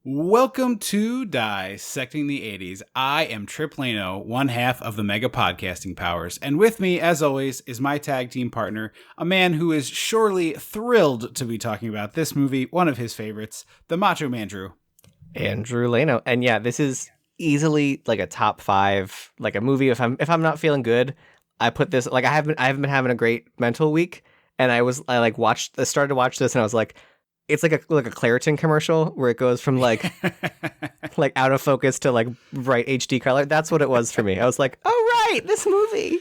Welcome to Dissecting the 80s. I am Tripp, one half of the Mega Podcasting Powers, and with me, as always, is my tag team partner, a man who is surely thrilled to be talking about this movie, one of his favorites, the Macho Man Drew. Andrew Leno. And yeah, this is easily like a top 5, like a movie. If I'm not feeling good, I put this, like I haven't been having a great mental week, and I started to watch this and I was like, it's like a Claritin commercial where it goes from like like out of focus to like bright HD color. That's what it was for me. I was like, oh right, this movie.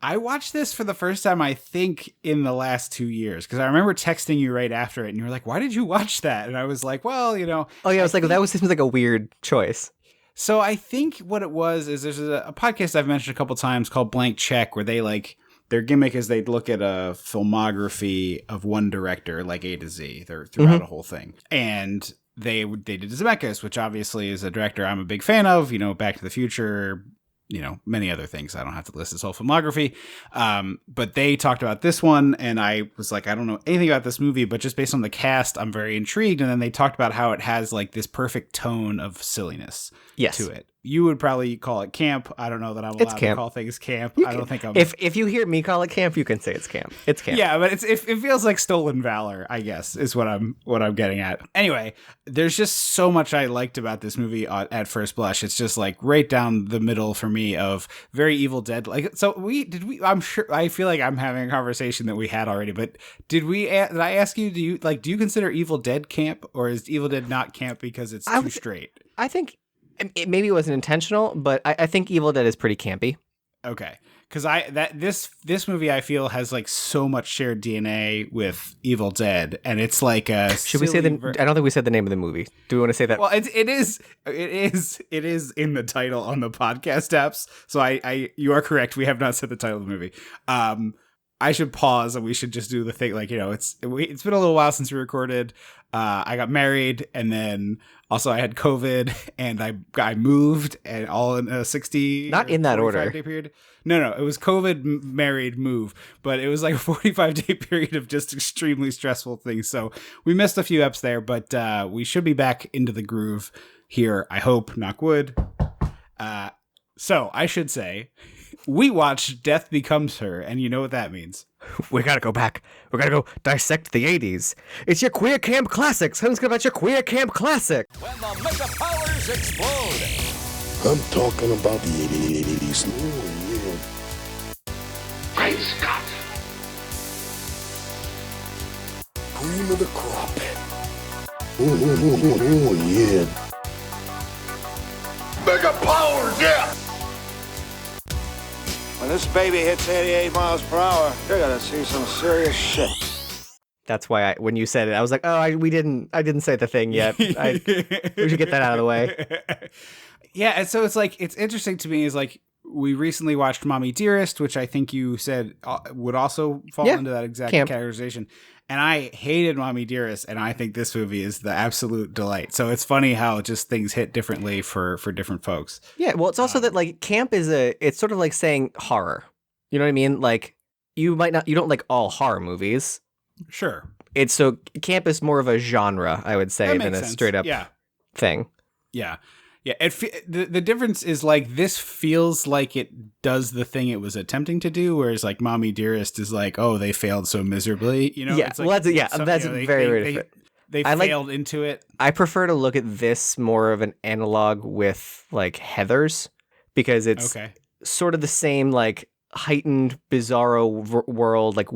I watched this for the first time, I think, in the last 2 years, because I remember texting you right after it, and you were like, why did you watch that? And I was like, well, you know. Oh yeah, I was like, that seems like a weird choice. So I think what it was is there's a podcast I've mentioned a couple times called Blank Check, where they like, their gimmick is they'd look at a filmography of one director, like A to Z, throughout a whole thing. And they did Zemeckis, which obviously is a director I'm a big fan of, you know, Back to the Future, you know, many other things. I don't have to list his whole filmography. But they talked about this one, and I was like, I don't know anything about this movie, but just based on the cast, I'm very intrigued. And then they talked about how it has like this perfect tone of silliness to it. You would probably call it camp. I don't know that I'm allowed to call things camp. I don't think I'm. If you hear me call it camp, you can say it's camp. It's camp. Yeah, but it feels like stolen valor, I guess, is what I'm getting at. Anyway, there's just so much I liked about this movie at first blush. It's just like right down the middle for me of very Evil Dead. Like, so I'm sure, I feel like I'm having a conversation that we had already, but did I ask you, do you consider Evil Dead camp, or is Evil Dead not camp because it's too straight? I think maybe it wasn't intentional, but I think Evil Dead is pretty campy. Okay, because this movie I feel has like so much shared DNA with Evil Dead, and it's like a. Should we say I don't think we said the name of the movie. Do we want to say that? Well, it is in the title on the podcast apps. So you are correct. We have not said the title of the movie. I should pause and we should just do the thing. Like, you know, it's been a little while since we recorded. I got married, and then also I had COVID, and I moved, and all in a 60 not in that order day period. No, it was COVID, married, move, but it was like a 45-day period of just extremely stressful things. So we missed a few eps there, but we should be back into the groove here. I hope, knock wood. So I should say, we watched Death Becomes Her, and you know what that means. We gotta go back. We gotta go dissect the 80s. It's your queer camp classics. Something's good about your queer camp classic. When the mega powers explode. I'm talking about the 80s. Oh, yeah. Great Scott. Cream of the crop. Oh, yeah. Mega powers, yeah. When this baby hits 88 miles per hour, you're gonna see some serious shit. That's why when you said it, I was like, oh, I didn't say the thing yet. We should get that out of the way. Yeah, and so it's like, it's interesting to me is like, we recently watched Mommy Dearest, which I think you said would also fall into that exact categorization. And I hated Mommy Dearest, and I think this movie is the absolute delight. So it's funny how just things hit differently for different folks. Yeah, well, it's also that like camp it's sort of like saying horror. You know what I mean? Like you don't like all horror movies. Sure. So camp is more of a genre, I would say, than a straight up thing. Yeah. Yeah, the difference is like this feels like it does the thing it was attempting to do, whereas like Mommy Dearest is like, oh, they failed so miserably, you know? Yeah, it's like, well, that's very different. They failed into it. I prefer to look at this more of an analog with like Heathers, because it's sort of the same like heightened bizarro world. Like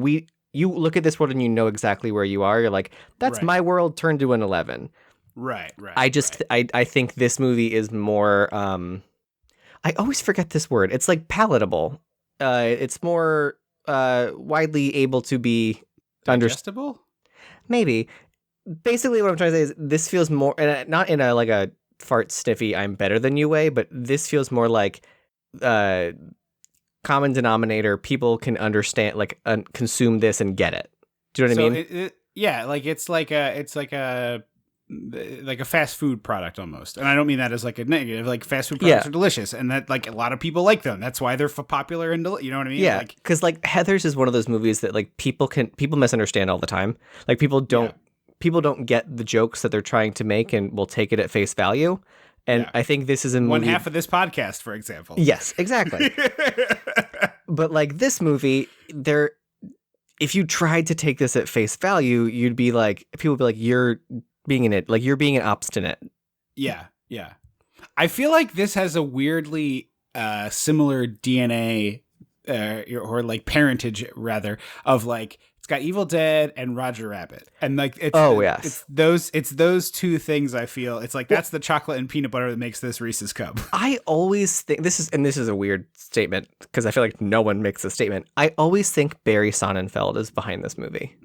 you look at this world and you know exactly where you are. You're like, that's my world turned to an 11. Right. I think this movie is more, I always forget this word. It's like palatable. It's more widely able to be digestible. Maybe. Basically what I'm trying to say is this feels more, not in a like a fart sniffy I'm better than you way, but this feels more like common denominator. People can understand, like consume this and get it. Do you know what I mean? Yeah, like it's like a fast food product almost. And I don't mean that as like a negative. Like fast food products are delicious, and that like a lot of people like them. That's why they're popular and you know what I mean? Yeah, because like Heathers is one of those movies that like people misunderstand all the time. Like people people don't get the jokes that they're trying to make and will take it at face value. And I think this is a movie. One half of this podcast, for example. Yes, exactly. But like this movie, if you tried to take this at face value, you'd be like, people would be like, you're being an obstinate. Yeah, yeah. I feel like this has a weirdly similar DNA or like parentage rather of like, it's got Evil Dead and Roger Rabbit, and like it's those two things. I feel it's like that's the chocolate and peanut butter that makes this Reese's Cup. I always think this is a weird statement because I feel like no one makes this statement. I always think Barry Sonnenfeld is behind this movie.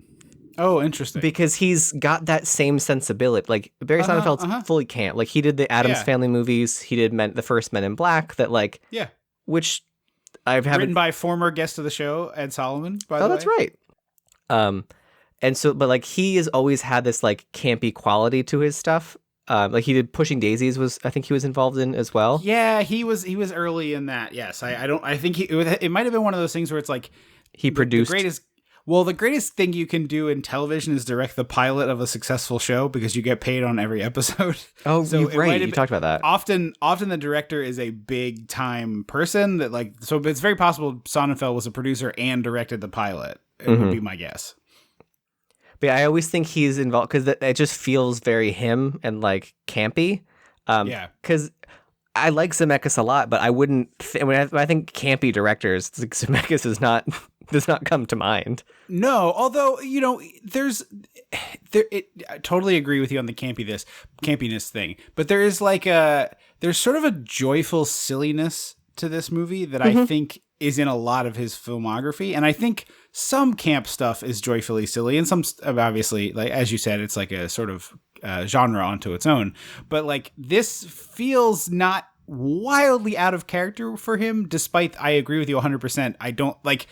Oh, interesting. Because he's got that same sensibility. Like Barry Sonnenfeld's fully camp. Like he did the Addams Family movies. He did the first Men in Black. That like which I've written by former guest of the show Ed Solomon. By the way, that's right. And so, but like he has always had this like campy quality to his stuff. Like he did Pushing Daisies I think he was involved in as well. Yeah, he was early in that. Yes, I think it might have been one of those things where it's like he produced the greatest thing you can do in television is direct the pilot of a successful show because you get paid on every episode. Oh, so right. You talked about that. Often the director is a big time person that like, so it's very possible Sonnenfeld was a producer and directed the pilot. It would be my guess. But yeah, I always think he's involved because it just feels very him and like campy. Because I like Zemeckis a lot, but I wouldn't. When I think campy directors, Zemeckis does not come to mind. No, although I totally agree with you on the campiness thing, but there is like there's sort of a joyful silliness to this movie that I think is in a lot of his filmography, and I think some camp stuff is joyfully silly, and some obviously, like as you said, it's like a sort of genre onto its own. But like this feels not wildly out of character for him, despite I agree with you 100%. I don't like.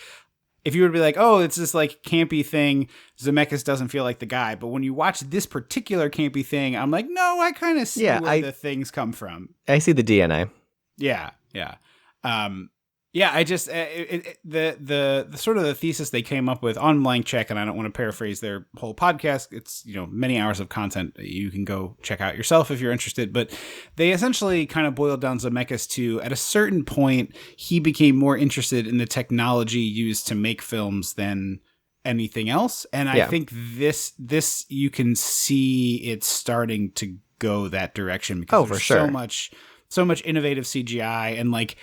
If you would be like, oh, it's this like campy thing, Zemeckis doesn't feel like the guy. But when you watch this particular campy thing, I'm like, no, I kind of see where the things come from. I see the DNA. Yeah. I just the sort of the thesis they came up with on Blank Check, and I don't want to paraphrase their whole podcast. It's many hours of content you can go check out yourself if you're interested. But they essentially kind of boiled down Zemeckis to, at a certain point, he became more interested in the technology used to make films than anything else. And I think this you can see it starting to go that direction because there's so much innovative CGI and like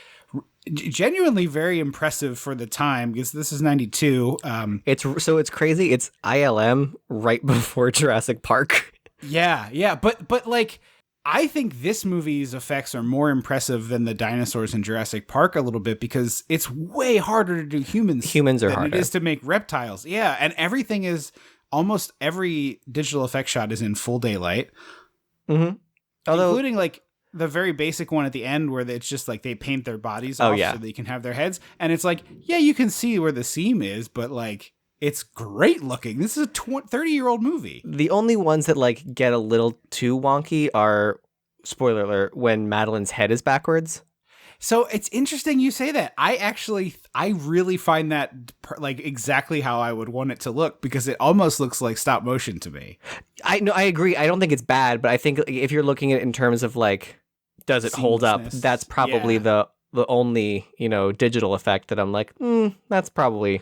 genuinely very impressive for the time because this is 92. It's crazy. It's ILM right before Jurassic Park. Yeah. But like, I think this movie's effects are more impressive than the dinosaurs in Jurassic Park a little bit because it's way harder to do humans are than harder. It is to make reptiles. Yeah. And everything is almost every digital effect shot is in full daylight. Mm-hmm. Including like the very basic one at the end where it's just like they paint their bodies off so they can have their heads. And it's like, yeah, you can see where the seam is, but like, it's great looking. This is a 30-year-old movie. The only ones that like get a little too wonky are, spoiler alert, when Madeline's head is backwards. So it's interesting you say that. I really find that like exactly how I would want it to look because it almost looks like stop motion to me. I agree. I don't think it's bad, but I think if you're looking at it in terms of like, does it hold up? That's probably the only, digital effect that I'm like, that's probably.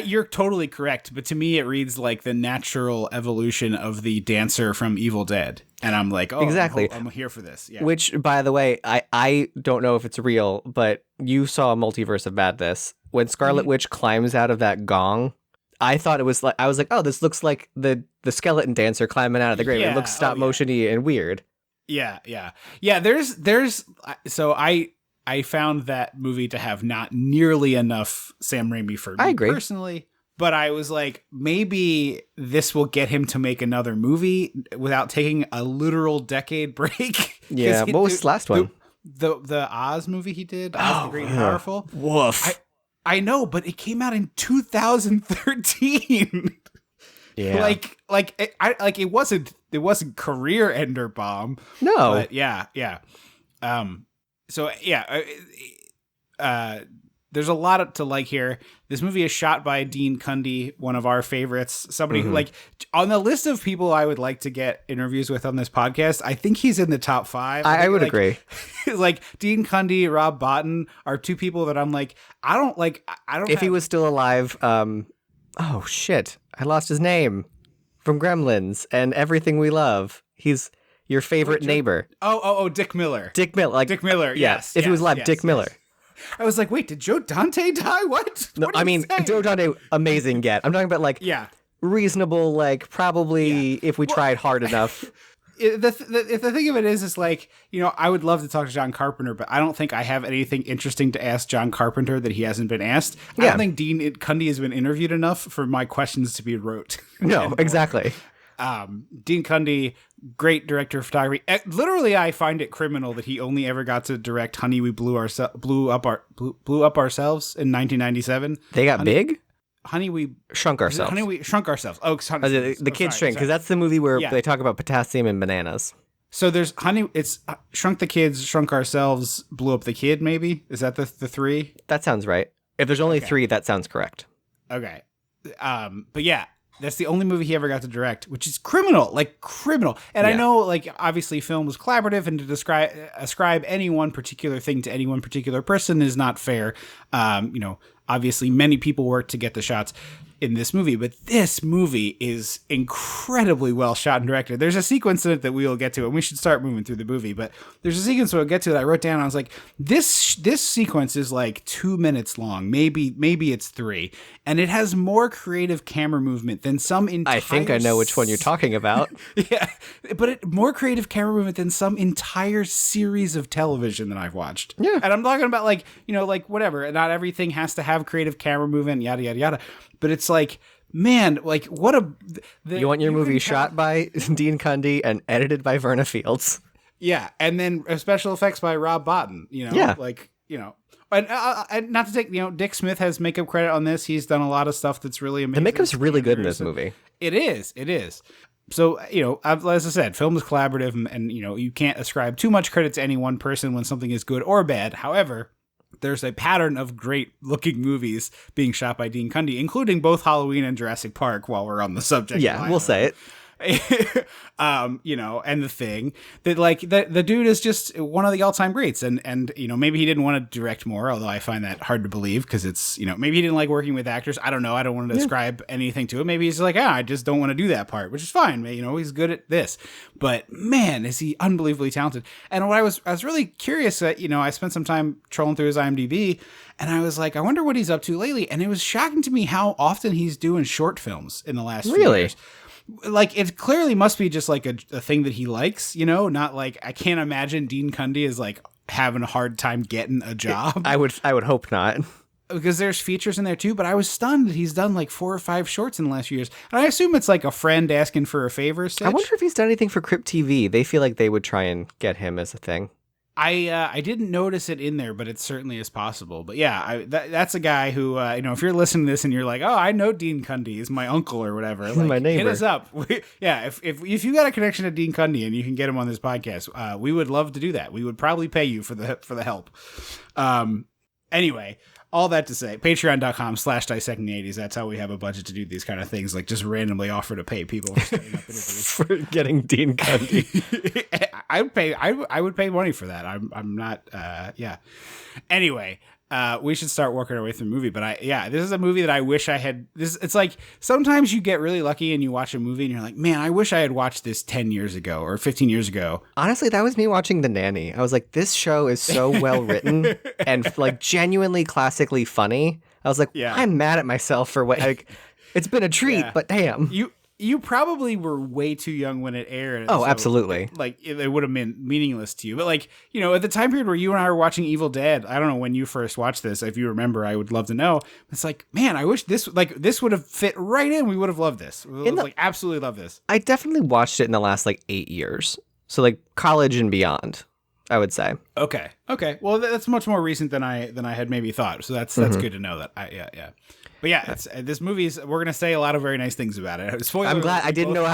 You're totally correct, but to me it reads like the natural evolution of the dancer from Evil Dead, and I'm like, oh, exactly. I'm here for this. Yeah. Which, by the way, I don't know if it's real, but you saw a Multiverse of Madness when Scarlet Witch climbs out of that gong. I thought it was like I was like, oh, this looks like the skeleton dancer climbing out of the grave. It looks stop motion-y and weird. Yeah. There's so I found that movie to have not nearly enough Sam Raimi for me personally, but I was like, maybe this will get him to make another movie without taking a literal decade break. Yeah, what was his last one? The Oz movie he did, Oz the Great and Powerful. Woof. I know, but it came out in 2013. Yeah, it wasn't career ender bomb. No, but yeah. So yeah, the there's a lot to like here. This movie is shot by Dean Cundey, one of our favorites. Somebody who, like, on the list of people I would like to get interviews with on this podcast, I think he's in the top 5. I would agree. Like Dean Cundey, Rob Bottin are two people that I'm like, I don't. If he was still alive, oh shit, I lost his name from Gremlins and Everything We Love. He's your favorite neighbor. Oh, Dick Miller. Dick Miller, like Dick Miller. Yes. If he was alive, Dick Miller. I was like, wait, did Joe Dante die? What? No, What I mean, saying? Joe Dante, amazing get. I'm talking about like reasonable, like probably if we tried hard enough. The thing of it is like, you know, I would love to talk to John Carpenter, but I don't think I have anything interesting to ask John Carpenter that he hasn't been asked. I don't think Dean Cundey has been interviewed enough for my questions to be rote. No, exactly. Dean Cundey, great director of photography. Literally, I find it criminal that he only ever got to direct Honey, We Blew Up Ourselves in 1997. They got big? Honey, We Shrunk Ourselves. Honey, We Shrunk Ourselves. Oh, the Kids Shrink, because that's the movie where they talk about potassium and bananas. So there's it's Shrunk the Kids, Shrunk Ourselves, Blew Up the Kid, maybe? Is that the 3? That sounds right. If there's only 3, that sounds correct. Okay. But yeah, that's the only movie he ever got to direct, which is criminal. And I know, like, obviously film was collaborative, and to ascribe any one particular thing to any one particular person is not fair. You know, obviously many people worked to get the shots in this movie, but this movie is incredibly well shot and directed. There's a sequence in it that we will get to, and we should start moving through the movie, but there's a sequence we'll get to that I wrote down, and I was like, this sequence is like 2 minutes long, maybe it's 3, and it has more creative camera movement than some entire... I think I know which one you're talking about. Yeah, but more creative camera movement than some entire series of television that I've watched. Yeah. And I'm talking about, like, you know, like, whatever, not everything has to have creative camera movement, yada, yada, yada. But it's like, man, like, what a... You want your movie shot by Dean Cundey and edited by Verna Fields. Yeah, and then special effects by Rob Bottin, you know? Yeah. Like, you know... And not to take, you know, Dick Smith has makeup credit on this. He's done a lot of stuff that's really amazing. The makeup's really good in this movie. It is. So, you know, as I said, film is collaborative, and, you know, you can't ascribe too much credit to any one person when something is good or bad. However, there's a pattern of great looking movies being shot by Dean Cundey, including both Halloween and Jurassic Park, while we're on the subject. Yeah, we'll say it. You know, and The Thing, that, like, the dude is just one of the all-time greats, and you know, maybe he didn't want to direct more, although I find that hard to believe, because it's, you know, maybe he didn't like working with actors. I don't know. I don't want to describe anything to it. Maybe he's like, I just don't want to do that part, which is fine. You know, he's good at this, but man, is he unbelievably talented. And what I was really curious that, you know, I spent some time trolling through his IMDb, and I was like, I wonder what he's up to lately. And it was shocking to me how often he's doing short films in the last few years. Like, it clearly must be just like a thing that he likes, you know, not like, I can't imagine Dean Cundey is like having a hard time getting a job. I would hope not. Because there's features in there too, but I was stunned that he's done like 4 or 5 shorts in the last few years. And I assume it's like a friend asking for a favor. I wonder if he's done anything for Crypt TV. They feel like they would try and get him as a thing. I didn't notice it in there, but it certainly is possible. But yeah, that's a guy who, you know, if you're listening to this and you're like, oh, I know Dean Cundey, he's my uncle or whatever, like, my neighbor. Hit us up. If you got a connection to Dean Cundey and you can get him on this podcast, we would love to do that. We would probably pay you for the help. Anyway, all that to say, patreon.com/dissecting80s. That's how we have a budget to do these kind of things, like just randomly offer to pay people for setting up interviews. For getting Dean Cundey. I would pay money for that. I'm not, yeah. Anyway, we should start working our way through the movie, but this is a movie that I wish I had. It's like, sometimes you get really lucky and you watch a movie and you're like, man, I wish I had watched this 10 years ago or 15 years ago. Honestly, that was me watching The Nanny. I was like, this show is so well written and like genuinely classically funny. I was like, I'm mad at myself for what, like, it's been a treat, but damn. You probably were way too young when it aired. Oh, so, absolutely. Like, it would have been meaningless to you. But, like, you know, at the time period where you and I were watching Evil Dead, I don't know when you first watched this. If you remember, I would love to know. It's like, man, I wish this would have fit right in. We would have loved this. We would have, absolutely loved this. I definitely watched it in the last, like, 8 years. So, like, college and beyond, I would say. Okay. Well, that's much more recent than I had maybe thought. So that's good to know that. Yeah. But yeah, it's this movie's. We're gonna say a lot of very nice things about it. I'm glad. I didn't know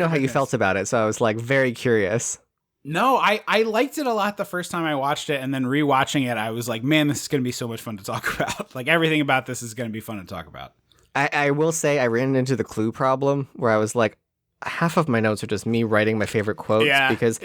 how you felt about it, so I was like very curious. No, I liked it a lot the first time I watched it, and then rewatching it, I was like, man, this is going to be so much fun to talk about. Like, everything about this is going to be fun to talk about. I will say I ran into the clue problem where I was like, half of my notes are just me writing my favorite quotes because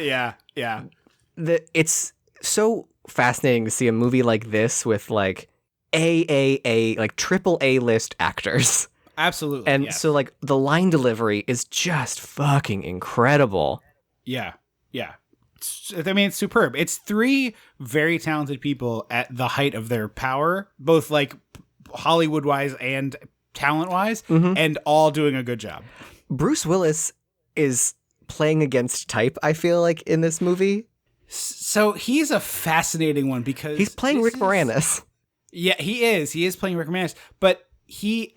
it's so fascinating to see a movie like this with like like triple A list actors. Absolutely. And so like the line delivery is just fucking incredible. Yeah. I mean, it's superb. It's three very talented people at the height of their power, both like Hollywood wise and talent wise, and all doing a good job. Bruce Willis is playing against type, I feel like, in this movie. So he's a fascinating one because he's playing Rick Moranis. Yeah, he is. He is playing Rick Moranis, but he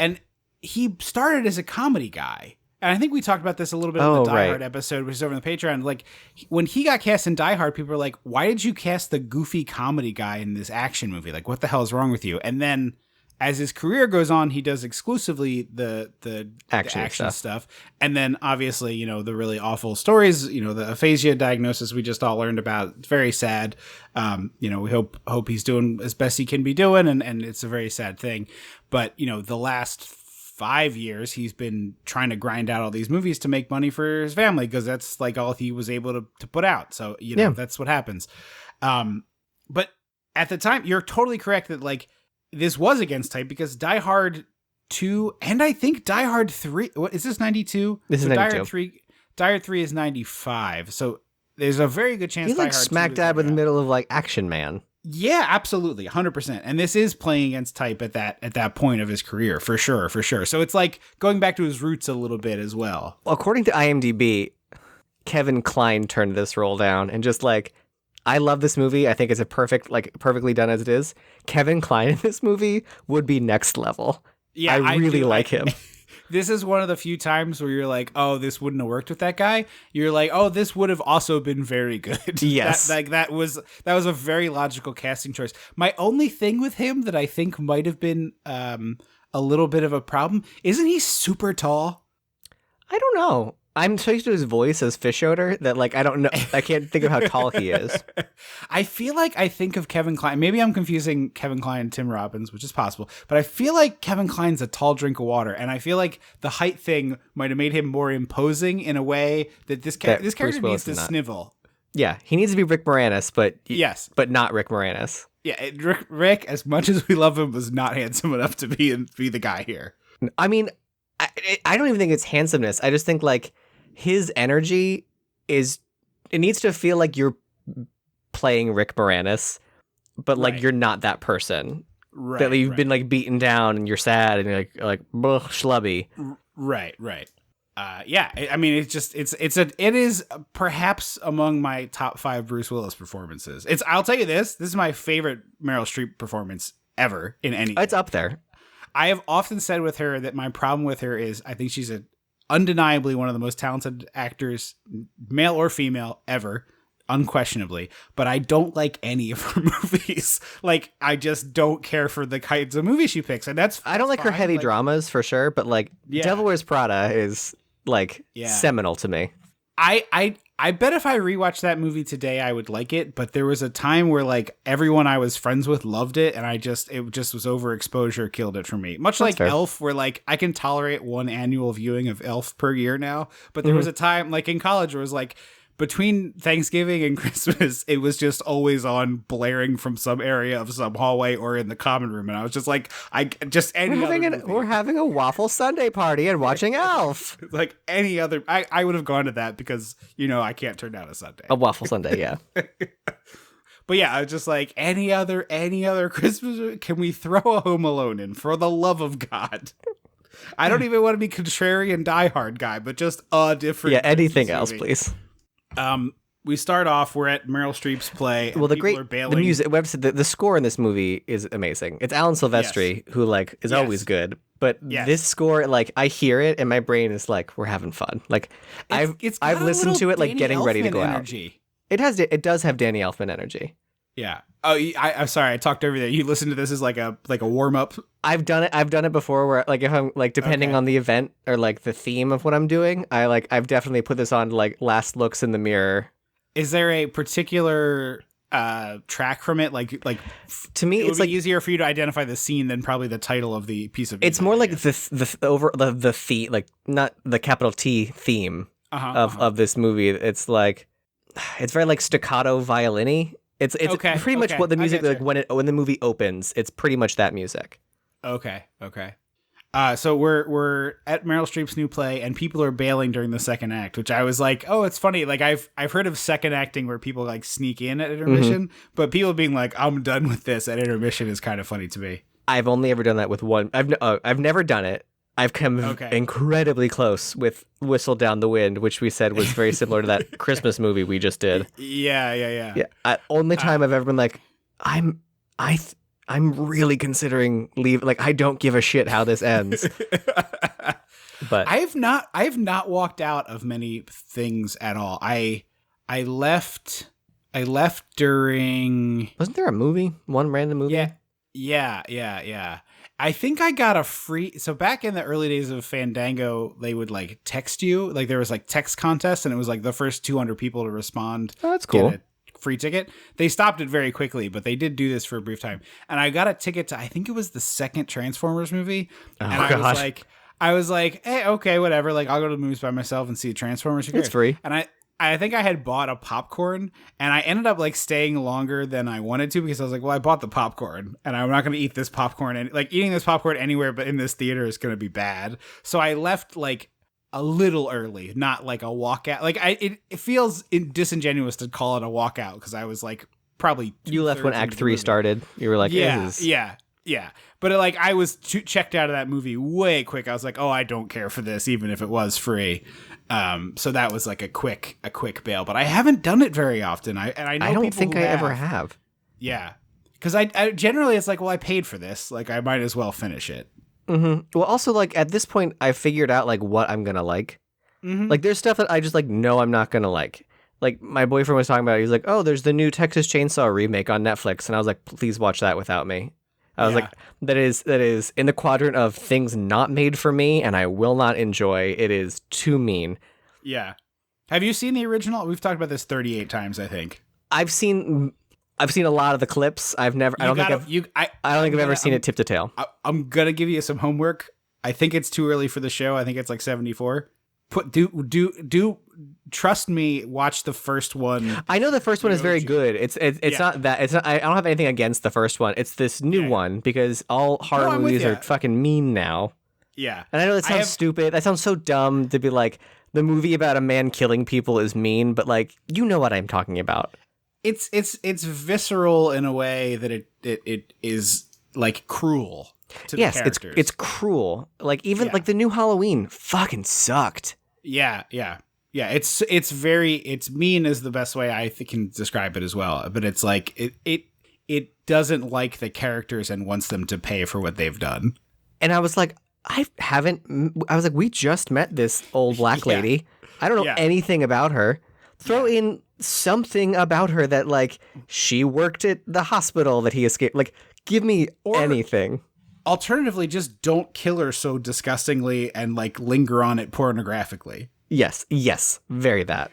started as a comedy guy. And I think we talked about this a little bit in the Die Hard episode, which is over on the Patreon. Like, when he got cast in Die Hard, people were like, why did you cast the goofy comedy guy in this action movie? Like, what the hell is wrong with you? And then as his career goes on, he does exclusively the action stuff. And then, obviously, you know, the really awful stories, you know, the aphasia diagnosis we just all learned about. It's very sad. You know, we hope he's doing as best he can be doing, and it's a very sad thing. But, you know, the last 5 years, he's been trying to grind out all these movies to make money for his family because that's like all he was able to put out. So, you know, that's what happens. But at the time, you're totally correct that like this was against type because Die Hard 2 and I think Die Hard 3, what is this, 92? This is 92. Die Hard 3 is 95. So there's a very good chance he's like smack dab in the middle of like Action Man. Yeah, absolutely. 100%. And this is playing against type at that point of his career, for sure. So it's like going back to his roots a little bit as well. According to IMDb, Kevin Kline turned this role down and just like, I love this movie. I think it's perfectly done as it is. Kevin Kline in this movie would be next level. Yeah, I really like him. This is one of the few times where you're like, oh, this wouldn't have worked with that guy. You're like, oh, this would have also been very good. Yes. that was a very logical casting choice. My only thing with him that I think might have been a little bit of a problem, isn't he super tall? I don't know. I'm so used to his voice as fish odor that like I don't know. I can't think of how tall he is. I feel like I think of Kevin Kline. Maybe I'm confusing Kevin Kline and Tim Robbins, which is possible. But I feel like Kevin Kline's a tall drink of water, and I feel like the height thing might have made him more imposing in a way that this character needs to snivel. Yeah, he needs to be Rick Moranis, but yes, but not Rick Moranis. Yeah, Rick, as much as we love him, was not handsome enough to be the guy here. I mean, I don't even think it's handsomeness. I just think like his energy it needs to feel like you're playing Rick Moranis, but like you're not that person. Right. That you've been like beaten down and you're sad and you're like schlubby. Right. Yeah. I mean, it is perhaps among my top 5 Bruce Willis performances. I'll tell you this is my favorite Meryl Streep performance ever in any. It's up there. I have often said with her that my problem with her is I think she's undeniably one of the most talented actors, male or female, ever, unquestionably. But I don't like any of her movies. Like, I just don't care for the kinds of movies she picks, and I don't like her heavy dramas for sure. But like, Devil Wears Prada is like seminal to me. I bet if I rewatched that movie today, I would like it. But there was a time where like everyone I was friends with loved it, and it just was overexposure killed it for me. Much That's like fair. Elf, where like I can tolerate one annual viewing of Elf per year now. But there was a time like in college where it was like between Thanksgiving and Christmas, it was just always on blaring from some area of some hallway or in the common room, and I was just like, we're having a waffle Sunday party and watching Elf. Like any other, I would have gone to that because I can't turn down a Sunday. A waffle Sunday, yeah. But yeah, I was just like any other Christmas. Can we throw a Home Alone in for the love of God? I don't even want to be contrarian Die Hard guy, but just a different. Yeah, anything else, please. We start off. We're at Meryl Streep's play. Well, the music, the score in this movie is amazing. It's Alan Silvestri, who like is always good. But this score, like I hear it, and my brain is like, we're having fun. Like I've listened to it, like getting ready to go energy. Out. It does have Danny Elfman energy. Yeah. Oh, I'm sorry. I talked over there. You listen to this as like a warm up. I've done it before where like if I'm like depending on the event or like the theme of what I'm doing, I've definitely put this on like last looks in the mirror. Is there a particular track from it? Like to me, it's like easier for you to identify the scene than probably the title of the piece of music. It's more like the theme, like not the capital T theme of this movie. It's like it's very like staccato violin-y. It's pretty much what the music like when the movie opens. It's pretty much that music. Okay. So we're at Meryl Streep's new play, and people are bailing during the second act, which I was like, oh, it's funny. Like I've heard of second acting where people like sneak in at intermission, but people being like, I'm done with this at intermission is kind of funny to me. I've only ever done that with one. I've never done it. I've come incredibly close with Whistle Down the Wind, which we said was very similar to that Christmas movie we just did. Yeah. Only time I've ever been like, I'm really considering leave. Like, I don't give a shit how this ends. But I've not walked out of many things at all. I left during. Wasn't there a movie? One random movie? Yeah. I think I got a free. So back in the early days of Fandango, they would like text you. Like there was like text contest, and it was like the first 200 people to respond. Oh, that's cool. Get a free ticket. They stopped it very quickly, but they did do this for a brief time. And I got a ticket to, I think it was the second Transformers movie. And I was like, hey, okay, whatever. Like I'll go to the movies by myself and see Transformers. It's free. And I think I had bought a popcorn, and I ended up like staying longer than I wanted to because I was like, well, I bought the popcorn and I'm not going to eat this popcorn, and like eating this popcorn anywhere but in this theater is going to be bad. So I left like a little early, not like a walkout. Like it feels disingenuous to call it a walkout because I was like probably you left when Act 3 started. You were like, yeah. But like I was checked out of that movie way quick. I was like, oh, I don't care for this, even if it was free. So that was like a quick bail, but I haven't done it very often. I don't think I ever have. Yeah, because I generally it's like, well, I paid for this, like I might as well finish it. Mm-hmm. Well, also like at this point, I figured out like what I'm gonna like. Mm-hmm. Like there's stuff that I just like know I'm not gonna like. Like my boyfriend was talking about, he's like, oh, there's the new Texas Chainsaw remake on Netflix, and I was like, please watch that without me. I was like, that is in the quadrant of things not made for me and I will not enjoy. It is too mean. Yeah. Have you seen the original? We've talked about this 38 times, I think. I've seen a lot of the clips. I don't think I've ever seen it tip to tail. I'm going to give you some homework. I think it's too early for the show. I think it's like 74. Trust me, watch the first one. I know the first one is very good. It's not that. It's not. I don't have anything against the first one. It's this new one because all horror movies are fucking mean now. Yeah, and I know that sounds stupid. That sounds so dumb to be like the movie about a man killing people is mean, but like you know what I'm talking about. It's visceral in a way that it is like cruel to the characters. It's cruel. Like even like the new Halloween fucking sucked. Yeah. It's mean is the best way I can describe it as well. But it's like it doesn't like the characters and wants them to pay for what they've done. And I was like, we just met this old black lady. I don't know anything about her. Throw in something about her that like she worked at the hospital that he escaped. Like give me anything. Alternatively, just don't kill her so disgustingly and like linger on it pornographically. Yes, very that.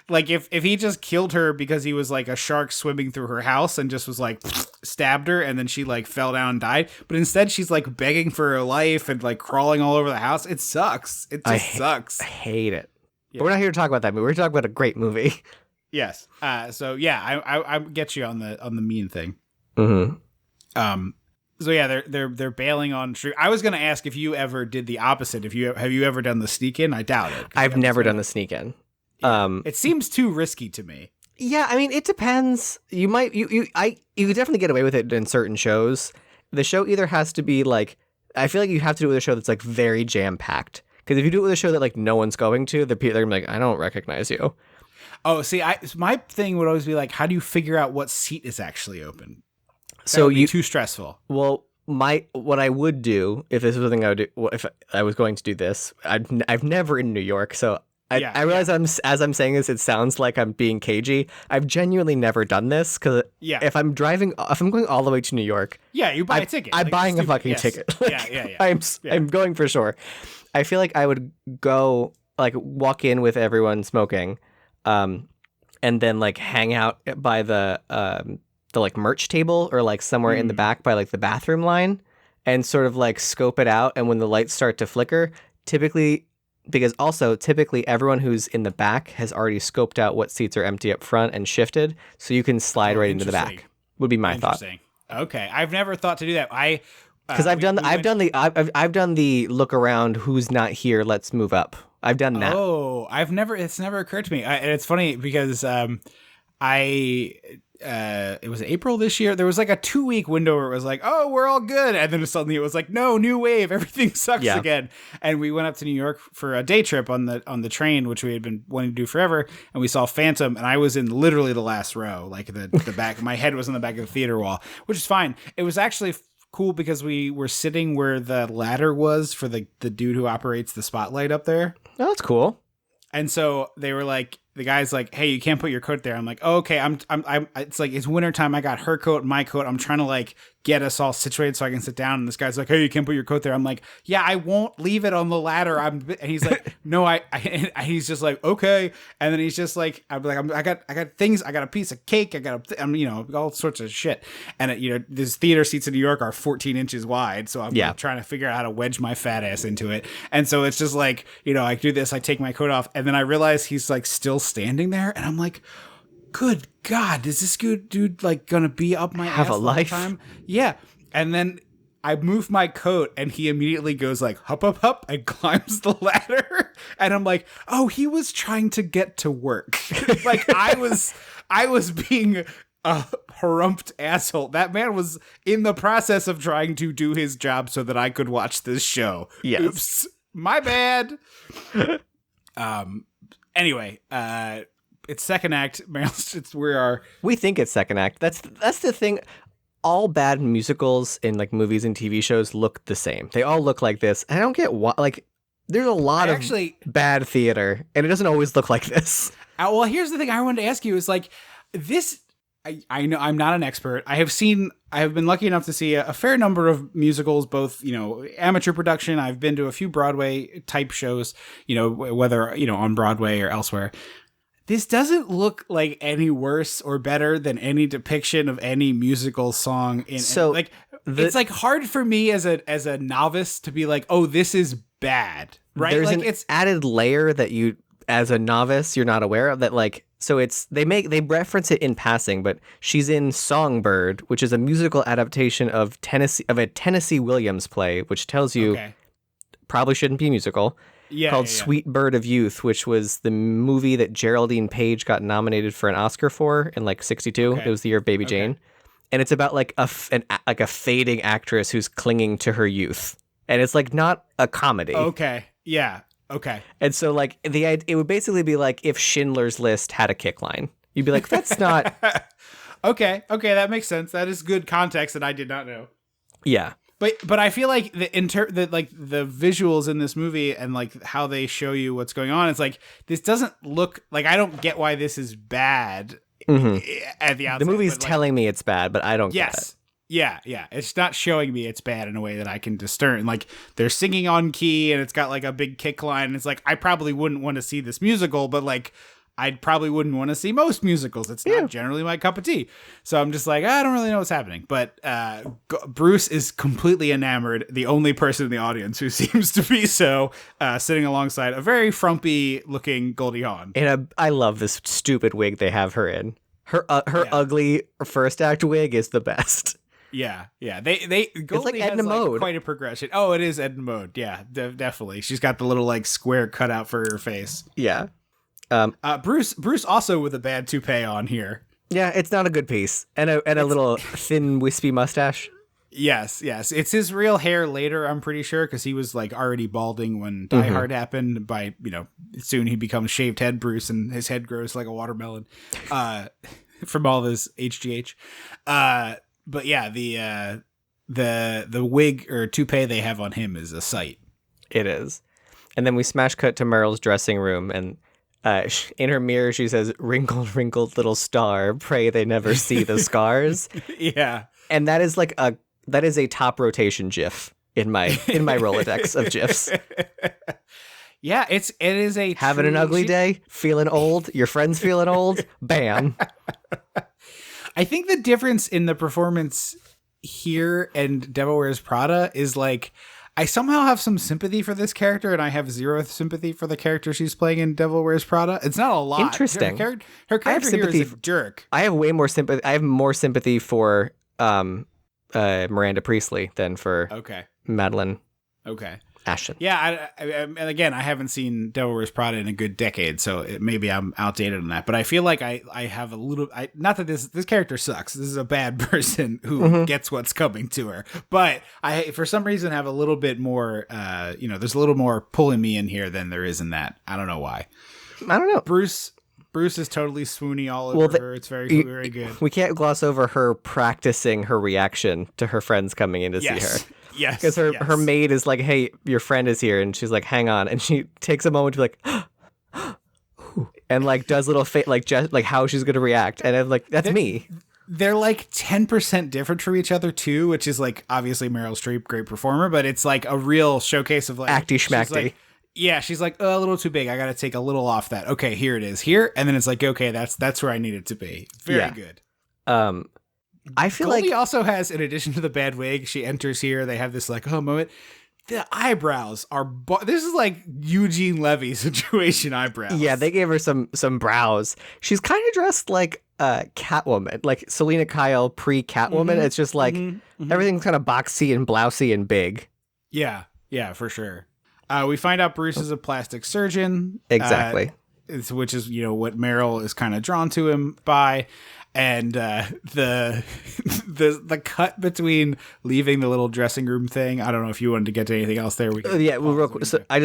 Like if he just killed her because he was like a shark swimming through her house and just was like stabbed her and then she like fell down and died, but instead she's like begging for her life and like crawling all over the house. It sucks. It just sucks. I hate it. Yeah. But we're not here to talk about that movie. We're talking about a great movie. Yes. So yeah, I get you on the mean thing. Mm-hmm. So yeah, they're bailing on Streep. I was going to ask if you ever did the opposite. Have you ever done the sneak in? I doubt it. I've never done the sneak in. It seems too risky to me. Yeah, I mean, it depends. You could definitely get away with it in certain shows. The show either has to be like, I feel like you have to do it with a show that's like very jam packed. Because if you do it with a show that like no one's going to, they're gonna be like, I don't recognize you. Oh, see, my thing would always be like, how do you figure out what seat is actually open? So would be too stressful. Well, what I would do if this was something I would do, if I was going to do this, I've never in New York, so I realize as I'm saying this, it sounds like I'm being cagey. I've genuinely never done this because if I'm going all the way to New York, you buy a ticket. I'm buying a fucking ticket. I'm going for sure. I feel like I would go like walk in with everyone smoking, and then like hang out by the like merch table or like somewhere in the back by like the bathroom line and sort of like scope it out. And when the lights start to flicker, typically everyone who's in the back has already scoped out what seats are empty up front and shifted, so you can slide right into the back. Would be my thought. Okay, I've never thought to do that. Because I've done the look around, who's not here, let's move up. I've done that. Oh, it's never occurred to me. And it's funny because it was April this year. There was like a 2-week window where it was like, oh, we're all good. And then suddenly it was like, no, new wave. Everything sucks again. And we went up to New York for a day trip on the train, which we had been wanting to do forever. And we saw Phantom, and I was in literally the last row, like the back. My head was on the back of the theater wall, which is fine. It was actually cool because we were sitting where the ladder was for the dude who operates the spotlight up there. Oh, that's cool. And so they were like, the guy's like, hey, you can't put your coat there. I'm like, oh, okay. I'm it's like, it's wintertime. I got her coat and my coat. I'm trying to like get us all situated so I can sit down. And this guy's like, hey, you can't put your coat there. I'm like, yeah, I won't leave it on the ladder. And he's like, no, he's just like, okay. And then he's just like, I got things. I got a piece of cake. All sorts of shit. And these theater seats in New York are 14 inches wide. So I'm like, trying to figure out how to wedge my fat ass into it. And so it's just like, I do this, I take my coat off, and then I realize he's like still standing there. And I'm like, good God, is this good dude like gonna be up my have ass a life? Time? Yeah. And then I move my coat and he immediately goes like hup, hup, hup, and climbs the ladder. And I'm like, oh, he was trying to get to work. Like I was being a harumped asshole. That man was in the process of trying to do his job so that I could watch this show. Yes. Oops. My bad. Anyway, it's second act. We think it's second act. That's the thing. All bad musicals in like movies and TV shows look the same. They all look like this. And I don't get why. Like, there's a lot of bad theater, and it doesn't always look like this. Well, here's the thing I wanted to ask you is like this. I know I'm not an expert. I have been lucky enough to see a fair number of musicals, both, amateur production. I've been to a few Broadway type shows, whether, on Broadway or elsewhere. This doesn't look like any worse or better than any depiction of any musical song. It's like hard for me as a novice to be like, oh, this is bad, right? There's like an added layer that you, as a novice, you're not aware of that. Like, so they reference it in passing, but she's in Songbird, which is a musical adaptation of a Tennessee Williams play, which tells you probably shouldn't be a musical. Called Sweet Bird of Youth, which was the movie that Geraldine Page got nominated for an Oscar for in like 1962. It was the year of Baby Jane. And it's about like a fading actress who's clinging to her youth. And it's like not a comedy. Okay. Yeah. Okay. And so like it would basically be like if Schindler's List had a kick line. You'd be like, that's not Okay, that makes sense. That is good context that I did not know. Yeah. But I feel like the visuals in this movie and like how they show you what's going on, it's like this doesn't look like, I don't get why this is bad at the outset. The movie's telling me it's bad, but I don't get it. Yeah. It's not showing me it's bad in a way that I can discern. Like they're singing on key and it's got like a big kick line. And it's like, I probably wouldn't want to see this musical, but like I probably wouldn't want to see most musicals. It's not generally my cup of tea. So I'm just like, I don't really know what's happening. But Bruce is completely enamored. The only person in the audience who seems to be so, sitting alongside a very frumpy looking Goldie Hawn. And I love this stupid wig they have her in. Her ugly first act wig is the best. Yeah. Goldie it's like Edna Mode. Quite a progression. Oh, it is Edna Mode. Yeah, definitely. She's got the little like square cutout for her face. Yeah. Bruce also with a bad toupee on here. Yeah, it's not a good piece. And a little thin wispy mustache. Yes. It's his real hair later, I'm pretty sure, because he was like already balding when Die Hard happened. By soon he becomes shaved head Bruce, and his head grows like a watermelon from all this HGH. But yeah, the wig or toupee they have on him is a sight. It is. And then we smash cut to Meryl's dressing room, and in her mirror she says, "Wrinkled, wrinkled little star, pray they never see the scars." Yeah. And that is a top rotation GIF in my Rolodex of GIFs. Yeah, it is a Having an ugly day, feeling old, your friends feeling old, bam. I think the difference in the performance here and Devil Wears Prada is like, I somehow have some sympathy for this character, and I have zero sympathy for the character she's playing in Devil Wears Prada. It's not a lot. Interesting. Her character here is a jerk. I have way more sympathy. I have more sympathy for Miranda Priestley than for Madeline Ashton. Yeah, and again, I haven't seen Devil Wears Prada in a good decade, so maybe I'm outdated on that. But I feel like I have a little. Not that this character sucks. This is a bad person who gets what's coming to her. But I, for some reason, have a little bit more. There's a little more pulling me in here than there is in that. I don't know why. I don't know. Bruce is totally swoony all over her. It's very, very good. We can't gloss over her practicing her reaction to her friends coming in to see her. Yes. Because her maid is like, hey, your friend is here. And she's like, hang on. And she takes a moment to be like, and like does little just like how she's going to react. And I'm like, that's me. They're like 10% different from each other too, which is like obviously Meryl Streep, great performer, but it's like a real showcase of like acty schmacty. She's like, oh, a little too big. I got to take a little off that. Okay, here it is. Here. And then it's like, okay, that's where I need it to be. Very good. I feel Goldie like also has, in addition to the bad wig, she enters here. They have this like, moment. The eyebrows are, this is like Eugene Levy situation eyebrows. Yeah, they gave her some brows. She's kind of dressed like Catwoman, like Selena Kyle pre-Catwoman. It's just like everything's kind of boxy and blousy and big. Yeah, for sure. We find out Bruce is a plastic surgeon. Exactly. Which is, what Meryl is kind of drawn to him by. And the cut between leaving the little dressing room thing. I don't know if you wanted to get to anything else there. Real quick. So I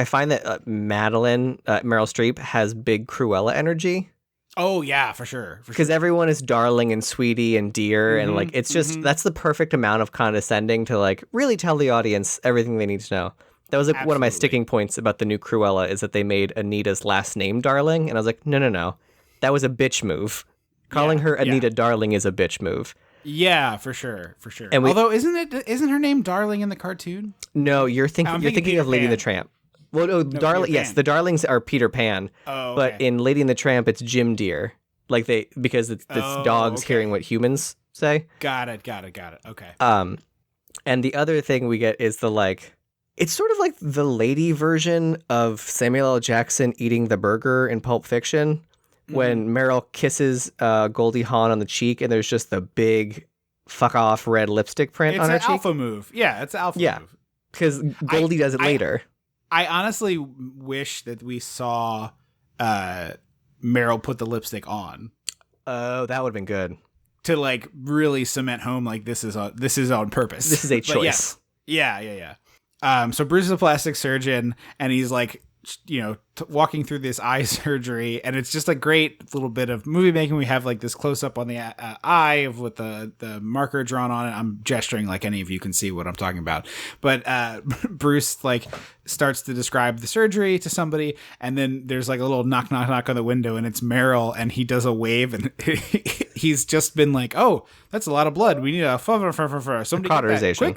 find that Madeline Meryl Streep has big Cruella energy. Oh yeah, for sure. Because everyone is darling and sweetie and dear, and like it's just that's the perfect amount of condescending to like really tell the audience everything they need to know. That was like one of my sticking points about the new Cruella is that they made Anita's last name Darling, and I was like, no, that was a bitch move. Calling her Anita Darling is a bitch move. Yeah, for sure. And although isn't her name Darling in the cartoon? No, you're thinking of Lady and the Tramp. Well, no, Darling. Yes, the Darlings are Peter Pan. Oh, okay. But in Lady and the Tramp, it's Jim Deer. Like because it's dogs hearing what humans say. Got it. Okay. And the other thing we get is it's sort of like the lady version of Samuel L. Jackson eating the burger in Pulp Fiction. When Meryl kisses Goldie Hawn on the cheek and there's just the big fuck off red lipstick print on her cheek. It's an alpha move. Yeah, it's an alpha move. Because Goldie does it later. I honestly wish that we saw Meryl put the lipstick on. Oh, that would have been good. To like really cement home like this is on purpose. This is a choice. Yeah. So Bruce is a plastic surgeon and he's like, walking through this eye surgery, and it's just a great little bit of movie making. We have like this close up on the eye with the marker drawn on it. I'm gesturing like any of you can see what I'm talking about. But Bruce like starts to describe the surgery to somebody, and then there's like a little knock on the window, and it's Meryl, and he does a wave, and he's just been like, "Oh, that's a lot of blood. We need a somebody cauterization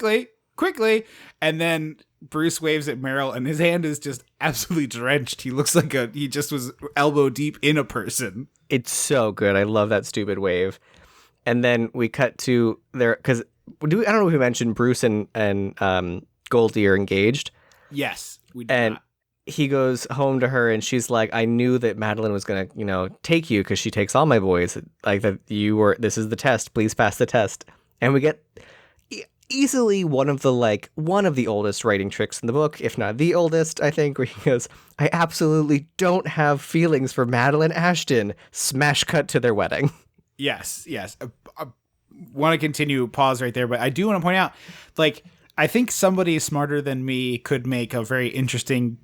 quickly," and then Bruce waves at Meryl, and his hand is just absolutely drenched. He looks like he just was elbow deep in a person. It's so good. I love that stupid wave. And then we cut to there because I don't know if we mentioned Bruce and Goldie are engaged. Yes, we did. And he goes home to her, and she's like, "I knew that Madeline was gonna, take you because she takes all my boys. Like that you were. This is the test. Please pass the test." And we get easily one of the oldest writing tricks in the book, if not the oldest, I think, where he goes, "I absolutely don't have feelings for Madeline Ashton." Smash cut to their wedding. Yes. I want to continue, pause right there, but I do want to point out, I think somebody smarter than me could make a very interesting,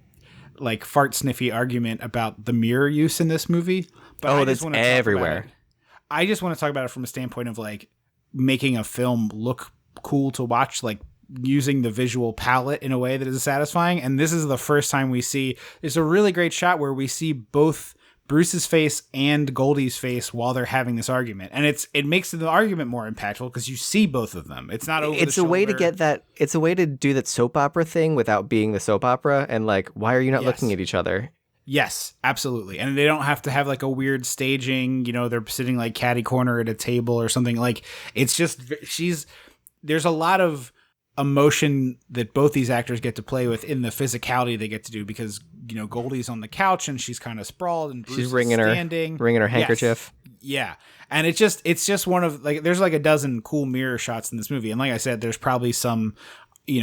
fart sniffy argument about the mirror use in this movie. But that's everywhere. I just want to talk about it from a standpoint of, making a film look cool to watch, using the visual palette in a way that is satisfying. And this is the first time we see, it's a really great shot where we see both Bruce's face and Goldie's face while they're having this argument, and it makes the argument more impactful because you see both of them. It's not over. It's a way to get that. It's a way to do that soap opera thing without being the soap opera. And like, why are you not looking at each other? Yes, absolutely. And they don't have to have like a weird staging. You know, they're sitting like catty corner at a table or something. Like, it's just there's a lot of emotion that both these actors get to play with in the physicality they get to do, because you know Goldie's on the couch and she's kind of sprawled and Bruce she's wringing is standing, her handkerchief. Yes. Yeah, and it's just one of like there's like a dozen cool mirror shots in this movie, and like I said, there's probably some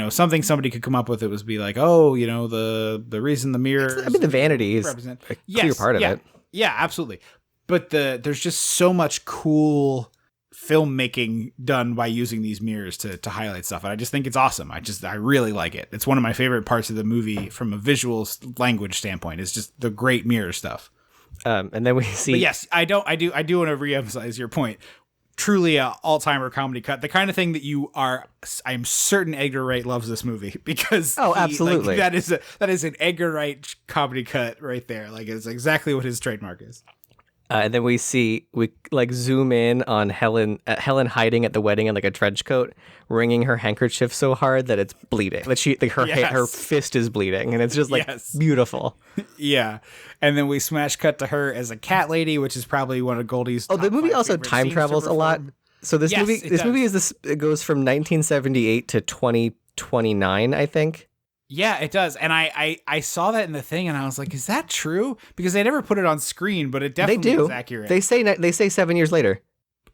something somebody could come up with. It was be like, oh, the reason the mirror. I mean, the vanity is a clear part of it. Yeah, absolutely. But there's just so much cool filmmaking done by using these mirrors to highlight stuff, and I just think it's awesome. I really like it. It's one of my favorite parts of the movie from a visual language standpoint. It's just the great mirror stuff. And then we see. But yes, I do want to reemphasize your point. Truly a all-timer comedy cut, the kind of thing that I'm certain Edgar Wright loves this movie, because absolutely, that is an Edgar Wright comedy cut right there. Like, it's exactly what his trademark is. And then we like zoom in on Helen hiding at the wedding in like a trench coat, wringing her handkerchief so hard that it's bleeding. That her fist is bleeding, and it's just like beautiful. Yeah, and then we smash cut to her as a cat lady, which is probably one of Goldie's. Oh, the movie also time travels a lot. So this movie it goes from 1978 to 2029, I think. Yeah, it does. And I saw that in the thing, and I was like, is that true? Because they never put it on screen, but it definitely is accurate. They say 7 years later.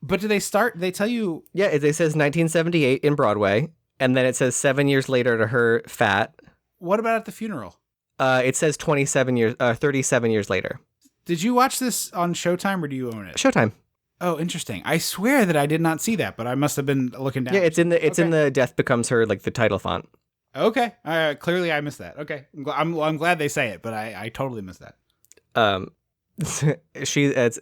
But do they tell you? Yeah, it says 1978 in Broadway, and then it says 7 years later to her fat. What about at the funeral? It says 37 years later. Did you watch this on Showtime, or do you own it? Showtime. Oh, interesting. I swear that I did not see that, but I must have been looking down. Yeah, it's in the Death Becomes Her, like the title font. Okay. Clearly I missed that. Okay. I'm glad they say it, but I totally missed that. It's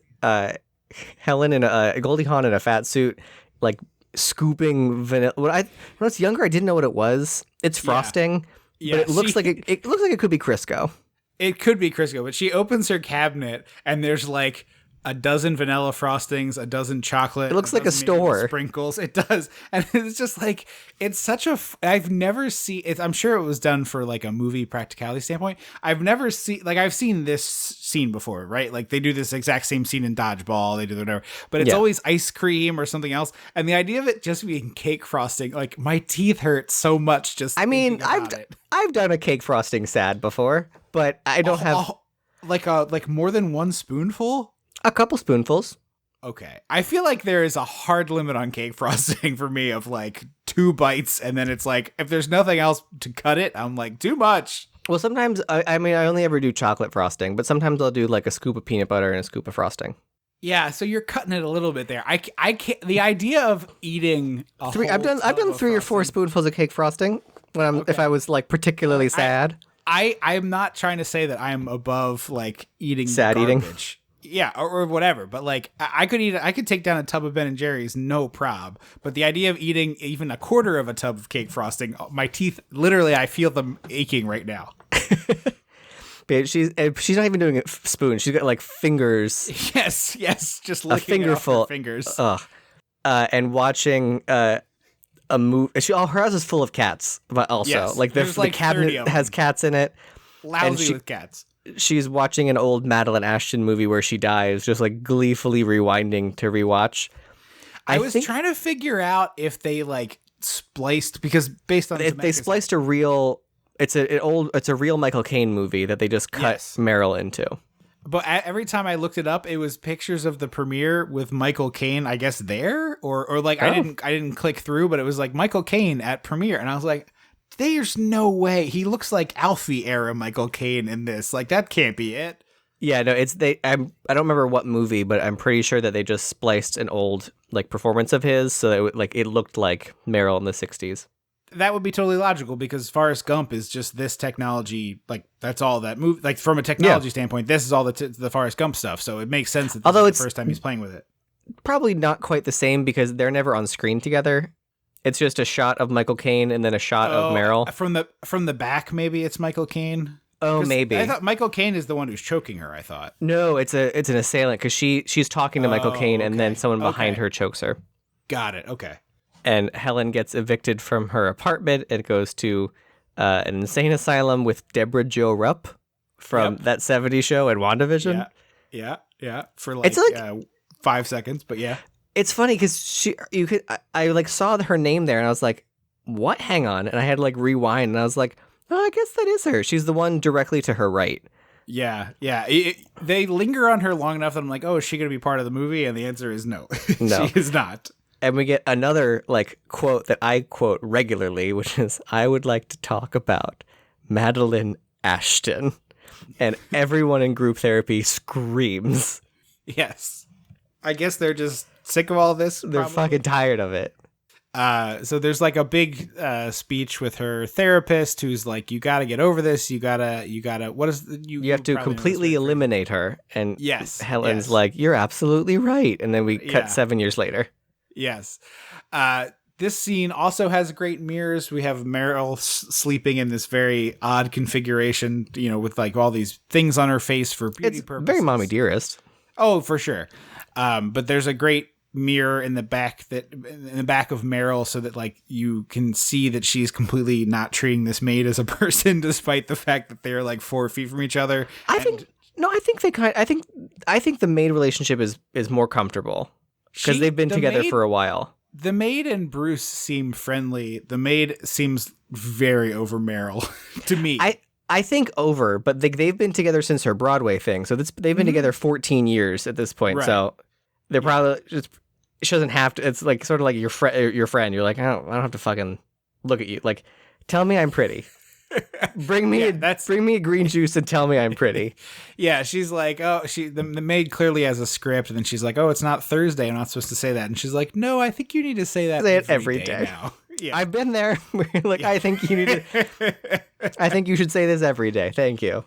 Helen in Goldie Hawn in a fat suit, like scooping vanilla. When I was younger, I didn't know what it was. It's frosting, but it looks like it looks like it could be Crisco. It could be Crisco, but she opens her cabinet and there's like a dozen vanilla frostings, a dozen chocolate. It looks like a store. Sprinkles. It does. And it's just like, it's such I've never seen it. I'm sure it was done for like a movie practicality standpoint. I've seen this scene before, right? Like they do this exact same scene in Dodgeball. They do whatever, but it's always ice cream or something else. And the idea of it just being cake frosting, like my teeth hurt so much just thinking about it. I've done a cake frosting sad before, but I don't have like more than one spoonful. A couple spoonfuls. Okay. I feel like there is a hard limit on cake frosting for me of like 2 bites. And then it's like, if there's nothing else to cut it, I'm like, too much. Well, sometimes, I only ever do chocolate frosting, but sometimes I'll do like a scoop of peanut butter and a scoop of frosting. Yeah. So you're cutting it a little bit there. I can't, the idea of eating I've done 3 or 4 spoonfuls of cake frosting when if I was like particularly sad. I'm not trying to say that I'm above like eating sad garbage. eating. Yeah, or whatever. But like, I could take down a tub of Ben and Jerry's, no prob. But the idea of eating even a quarter of a tub of cake frosting, my teeth, literally, I feel them aching right now. But she's not even doing a spoon. She's got like fingers. Yes, just a fingerful. Fingers. Ugh. And watching a movie. Her house is full of cats, but also like the cabinet has cats in it. Lousy with cats. She's watching an old Madeline Ashton movie where she dies, just like gleefully rewinding to rewatch. I was trying to figure out if they like spliced, because based on they spliced a real. It's a real Michael Caine movie that they just cut Meryl into. But every time I looked it up, it was pictures of the premiere with Michael Caine, I guess there, or like I didn't click through, but it was like Michael Caine at premiere, and I was like, there's no way. He looks like Alfie era Michael Caine in this. Like, that can't be it. Yeah, no, I don't remember what movie, but I'm pretty sure that they just spliced an old like performance of his, so that it looked like Meryl in the 60s. That would be totally logical, because Forrest Gump is just this technology. Like, that's all that movie. Like, from a technology standpoint, this is all the Forrest Gump stuff. So it makes sense that this is the first time he's playing with it. Probably not quite the same, because they're never on screen together. It's just a shot of Michael Caine and then a shot of Meryl. From the back, maybe it's Michael Caine. Oh, maybe. I thought Michael Caine is the one who's choking her, I thought. No, it's an assailant because she's talking to Michael Caine and then okay. someone behind her chokes her. Got it. Okay. And Helen gets evicted from her apartment and goes to an insane asylum with Deborah Jo Rupp from that 70s show and WandaVision. Yeah. For It's like 5 seconds, but yeah. It's funny because I like saw her name there and I was like, what? Hang on. And I had to like rewind and I was like, oh, I guess that is her. She's the one directly to her right. Yeah. They linger on her long enough that I'm like, oh, is she going to be part of the movie? And the answer is no. No. She is not. And we get another like quote that I quote regularly, which is, I would like to talk about Madeline Ashton. And everyone in group therapy screams. Yes. I guess they're just sick of all this. They're fucking tired of it. So there's like a big speech with her therapist who's like, you got to get over this. You gotta, what is you have to completely eliminate her. And Helen's yes. like, you're absolutely right. And then we cut 7 years later. Yes. This scene also has great mirrors. We have Meryl sleeping in this very odd configuration, with like all these things on her face for beauty purposes. Very Mommy Dearest. Oh, for sure. But there's a great mirror in the back of Meryl so that like you can see that she's completely not treating this maid as a person despite the fact that they're like 4 feet from each other. I think the maid relationship is more comfortable because they've been together for a while. The maid and Bruce seem friendly. The maid seems very over Meryl to me. I think over, but they've been together since her Broadway thing. So they've been together 14 years at this point. Right. So they're probably just, she doesn't have to, it's like sort of like your friend. You're like, I don't have to fucking look at you. Like, tell me I'm pretty. Bring me a green juice and tell me I'm pretty. Yeah, she's like, oh, the maid clearly has a script, and then she's like, oh, it's not Thursday, I'm not supposed to say that. And she's like, no, I think you need to say that every day now. Yeah. I've been there. Like, I think you need to. I think you should say this every day. Thank you.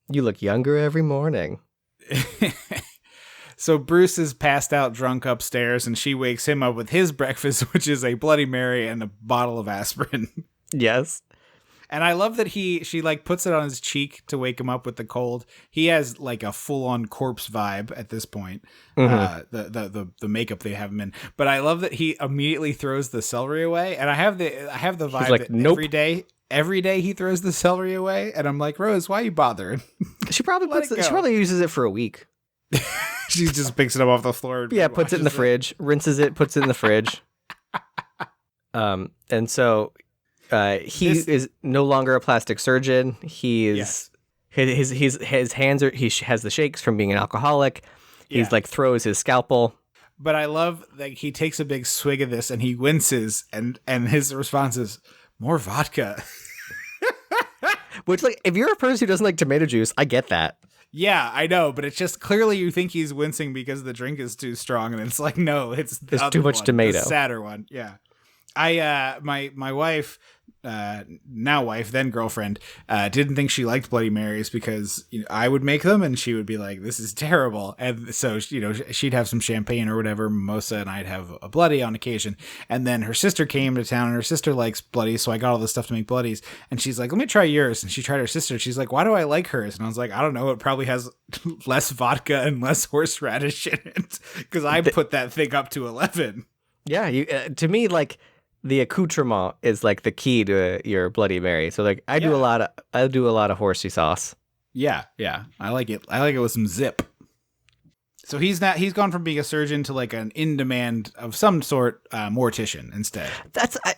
You look younger every morning. So Bruce is passed out drunk upstairs, and she wakes him up with his breakfast, which is a Bloody Mary and a bottle of aspirin. Yes. And I love that she like puts it on his cheek to wake him up with the cold. He has like a full on corpse vibe at this point. Mm-hmm. The makeup they have him in. But I love that he immediately throws the celery away. And I have the vibe like, that nope. every day he throws the celery away. And I'm like, Rose, why are you bothering? She probably uses it for a week. She just picks it up off the floor. Yeah, puts it in the fridge, rinses it, puts it in the fridge. And so he is no longer a plastic surgeon. He is his hands are, he has the shakes from being an alcoholic. He's like throws his scalpel. But I love that he takes a big swig of this and he winces and his response is more vodka. Which, like, if you're a person who doesn't like tomato juice, I get that. Yeah, I know, but it's just clearly you think he's wincing because the drink is too strong, and it's like, no, it's too much tomato. The sadder one, yeah. My wife, now wife, then girlfriend, didn't think she liked Bloody Marys because I would make them and she would be like, this is terrible. And so, she'd have some champagne or whatever, mimosa, and I'd have a bloody on occasion. And then her sister came to town and her sister likes bloodies. So I got all this stuff to make bloodies. And she's like, let me try yours. And she tried her sister. She's like, why do I like hers? And I was like, I don't know. It probably has less vodka and less horseradish in it because I put that thing up to 11. Yeah. To me, like, the accoutrement is like the key to your Bloody Mary. So like I do a lot of horsey sauce. Yeah. I like it. I like it with some zip. So he's gone from being a surgeon to like an in-demand of some sort mortician instead.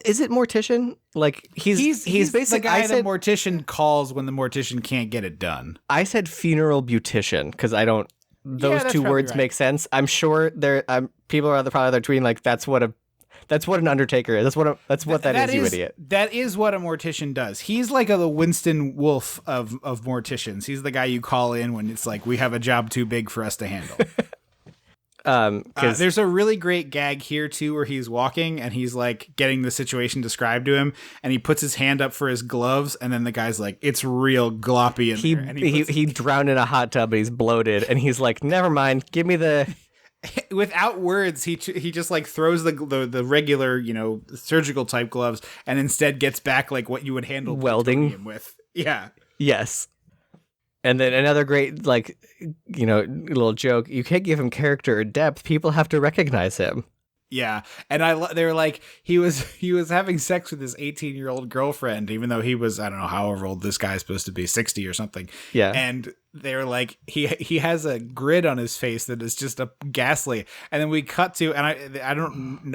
Is it mortician? Like he's basically the guy that mortician calls when the mortician can't get it done. I said funeral beautician because I don't. Those two words make sense. I'm sure people are probably tweeting like that's what an undertaker is. That's what that is, you idiot. That is what a mortician does. He's like the Winston Wolfe of morticians. He's the guy you call in when it's like, we have a job too big for us to handle. There's a really great gag here too, where he's walking and he's like getting the situation described to him, and he puts his hand up for his gloves, and then the guy's like, "It's real gloppy in there." And he drowned in a hot tub, and he's bloated, and he's like, "Never mind, give me the." Without words, he just like throws the regular surgical type gloves, and instead gets back like what you would handle welding with. Yeah. Yes. And then another great, like, little joke. You can't give him character or depth. People have to recognize him. Yeah, and they were like, he was having sex with his 18-year-old girlfriend, even though he was, I don't know however old this guy's supposed to be, 60 or something. Yeah, and they were like, he has a grid on his face that is just a ghastly. And then we cut to, and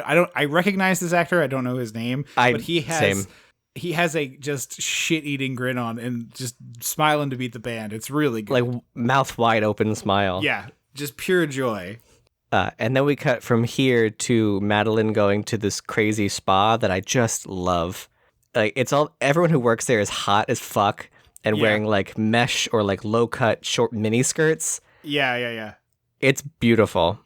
I recognize this actor. I don't know his name, but he has a just shit-eating grin on and just smiling to beat the band. It's really good, like mouth wide open smile. Yeah, just pure joy. And then we cut from here to Madeline going to this crazy spa that I just love. Like, everyone who works there is hot as fuck and wearing like mesh or like low cut short mini skirts. Yeah. It's beautiful.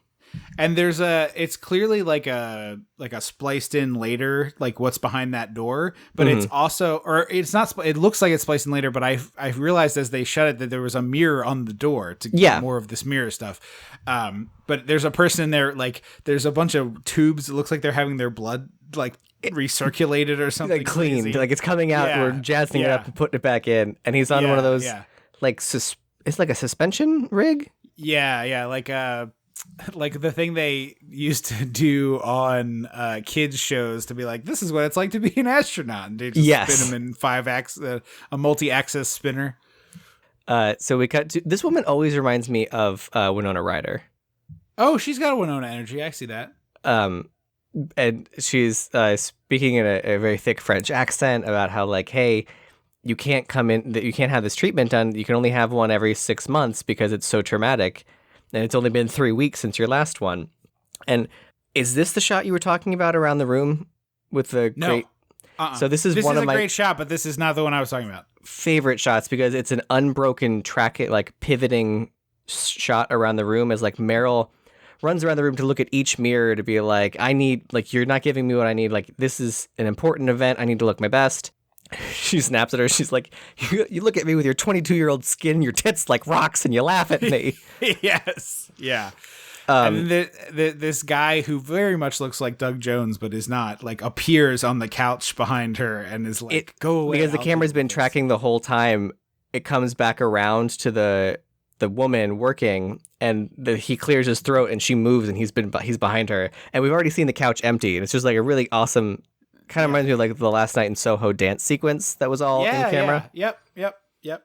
And it's clearly like a spliced in later, like what's behind that door, but it's also, or it's not, it looks like it's spliced in later, but I realized as they shut it that there was a mirror on the door to get more of this mirror stuff. But there's a person in there, like there's a bunch of tubes. It looks like they're having their blood like recirculated or something. Like cleaned, crazy. Like it's coming out, we're jazzing it up and putting it back in. And he's on one of those, like, it's like a suspension rig. Yeah. Like the thing they used to do on kids shows to be like, this is what it's like to be an astronaut, and they just spin them in a multi-axis spinner. So we cut to this woman. Always reminds me of Winona Ryder. Oh, she's got a Winona energy. I see that. And she's speaking in a very thick French accent about how, like, hey, you can't you can't have this treatment done. You can only have one every 6 months because it's so traumatic. And it's only been 3 weeks since your last one. And is this the shot you were talking about around the room with the great? So this is one of my great shot, but this is not the one I was talking about. Favorite shots because it's an unbroken track, like pivoting shot around the room as like Meryl runs around the room to look at each mirror to be like, I need, like, you're not giving me what I need. Like, this is an important event. I need to look my best. She snaps at her. She's like, you look at me with your 22-year-old skin, your tits like rocks, and you laugh at me. Yes. Yeah. And this guy who very much looks like Doug Jones, but is not, like, appears on the couch behind her and is like, go away. Because the camera's been tracking the whole time. It comes back around to the woman working, and he clears his throat, and she moves, and he's behind her. And we've already seen the couch empty, and it's just like a really awesome. Kind of reminds me of like the Last Night in Soho dance sequence that was all in camera. Yeah. Yep.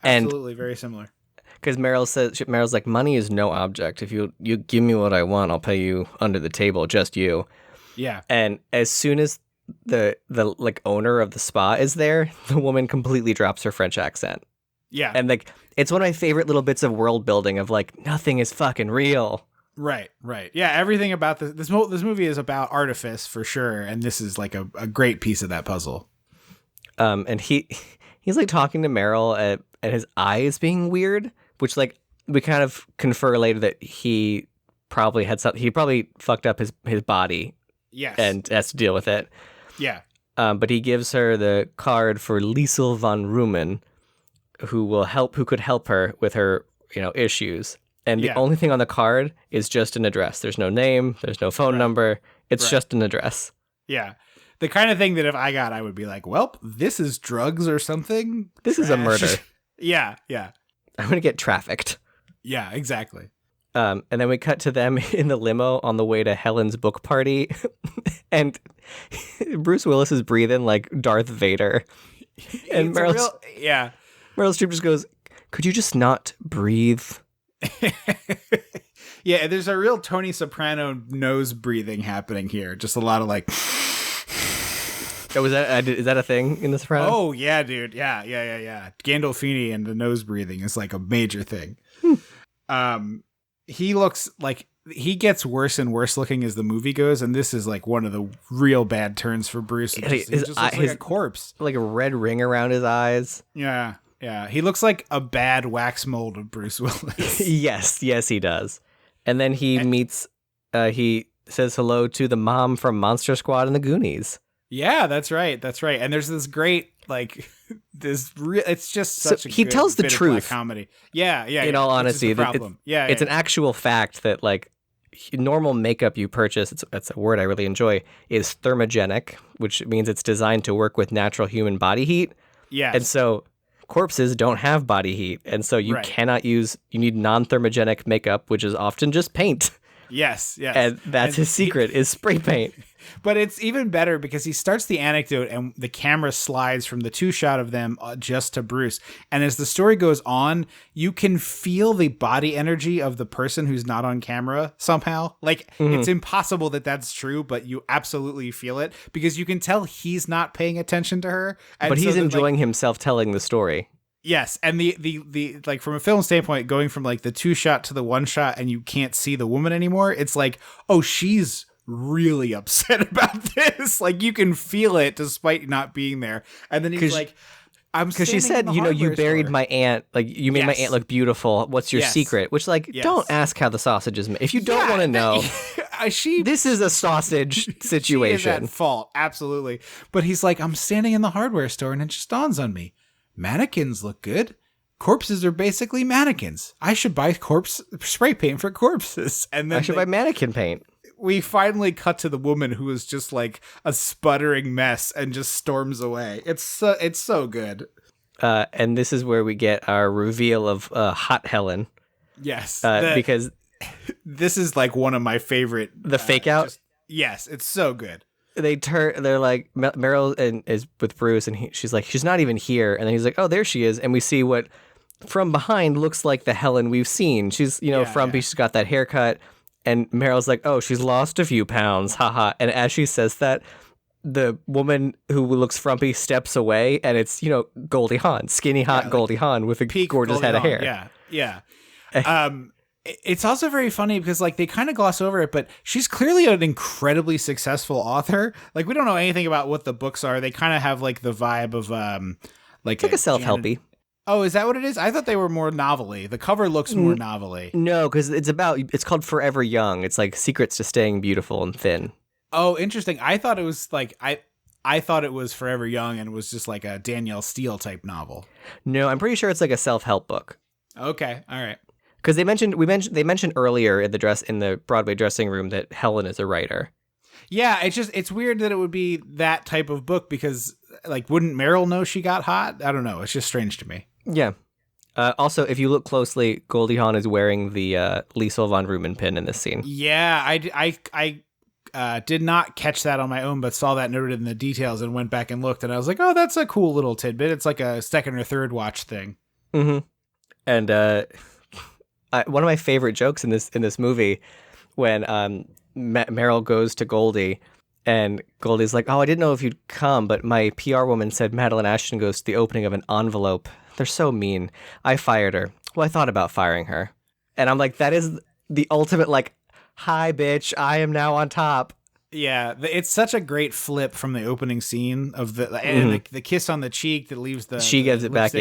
Absolutely, very similar. Because Meryl's like, money is no object. If you give me what I want, I'll pay you under the table, just you. Yeah. And as soon as the like owner of the spa is there, the woman completely drops her French accent. Yeah. And like, it's one of my favorite little bits of world building of like, nothing is fucking real. Right. Yeah, everything about this movie is about artifice for sure, and this is like a great piece of that puzzle. And he's like talking to Meryl and his eyes being weird, which like we kind of confer later that he probably had something. He probably fucked up his body. Yes. And has to deal with it. Yeah. But he gives her the card for Liesel von Rumen, who could help her with her issues. And the only thing on the card is just an address. There's no name. There's no phone number. It's just an address. Yeah. The kind of thing that if I got, I would be like, well, this is drugs or something. This is a murder. Yeah. I'm going to get trafficked. Yeah, exactly. And then we cut to them in the limo on the way to Helen's book party. And Bruce Willis is breathing like Darth Vader. And Meryl Streep just goes, could you just not breathe? Yeah, there's a real Tony Soprano nose breathing happening here. Just a lot of like. Oh, is that a thing in The Sopranos? Oh yeah, dude. Yeah. Gandolfini and the nose breathing is like a major thing. He looks like he gets worse and worse looking as the movie goes, and this is like one of the real bad turns for Bruce. He just looks like a corpse, like a red ring around his eyes. Yeah. He looks like a bad wax mold of Bruce Willis. Yes, he does. And then he says hello to the mom from Monster Squad and the Goonies. Yeah, that's right. And there's this great, like, it's just such a he good tells the bit of truth. black comedy. Yeah. In all honesty, it's an actual fact that, like, normal makeup you purchase, that's a word I really enjoy, is thermogenic, which means it's designed to work with natural human body heat. Yeah. And so corpses don't have body heat, and so you cannot use. You need non-thermogenic makeup, which is often just paint. Yes. And that's his secret is spray paint. But it's even better because he starts the anecdote and the camera slides from the 2-shot of them just to Bruce. And as the story goes on, you can feel the body energy of the person who's not on camera somehow. Like, it's impossible that that's true, but you absolutely feel it because you can tell he's not paying attention to her. And but so he's enjoying himself telling the story. Yes, and the like from a film standpoint, going from like the 2-shot to the 1-shot and you can't see the woman anymore, it's like, oh, she's really upset about this. Like you can feel it despite not being there. And then he's like, because she said, you buried my aunt, like you made my aunt look beautiful. What's your secret? Which don't ask how the sausage is made. If you don't want to know, this is a sausage situation. She is at fault, absolutely. But he's like, I'm standing in the hardware store and it just dawns on me. Mannequins look good. Corpses are basically mannequins. I should buy corpse spray paint for corpses. And then I should buy mannequin paint. We finally cut to the woman who is just like a sputtering mess and just storms away. It's so good. And this is where we get our reveal of Hot Helen. Yes. Because this is like one of my favorite. The fake out? Yes, it's so good. They're like, Meryl is with Bruce, and she's like, she's not even here. And then he's like, oh, there she is. And we see what from behind looks like the Helen we've seen. She's, frumpy. She's got that haircut. And Meryl's like, oh, she's lost a few pounds. Haha. And as she says that, the woman who looks frumpy steps away. And it's, Goldie Hawn, skinny, hot Goldie Hawn with a gorgeous head of hair. Yeah. It's also very funny because like they kind of gloss over it, but she's clearly an incredibly successful author. Like we don't know anything about what the books are. They kind of have like the vibe of like a self-helpy. Oh, is that what it is? I thought they were more novelty. The cover looks more novelty. No, because it's called Forever Young. It's like secrets to staying beautiful and thin. Oh, interesting. I thought it was like I thought it was Forever Young and was just like a Danielle Steele type novel. No, I'm pretty sure it's like a self-help book. Okay, all right. Because they mentioned earlier in the Broadway dressing room that Helen is a writer. Yeah, it's weird that it would be that type of book because like wouldn't Meryl know she got hot? I don't know. It's just strange to me. Yeah. Also, if you look closely, Goldie Hawn is wearing the Liesel von Reuben pin in this scene. Yeah, I did not catch that on my own, but saw that noted in the details and went back and looked, and I was like, oh, that's a cool little tidbit. It's like a second or third watch thing. Mm-hmm. And one of my favorite jokes in this movie when Meryl goes to Goldie and Goldie's like, oh, I didn't know if you'd come, but my PR woman said Madeline Ashton goes to the opening of an envelope. They're so mean. I fired her. Well, I thought about firing her. And I'm like, that is the ultimate like, hi, bitch, I am now on top. Yeah, it's such a great flip from the opening scene of the kiss on the cheek that leaves the she gives it back.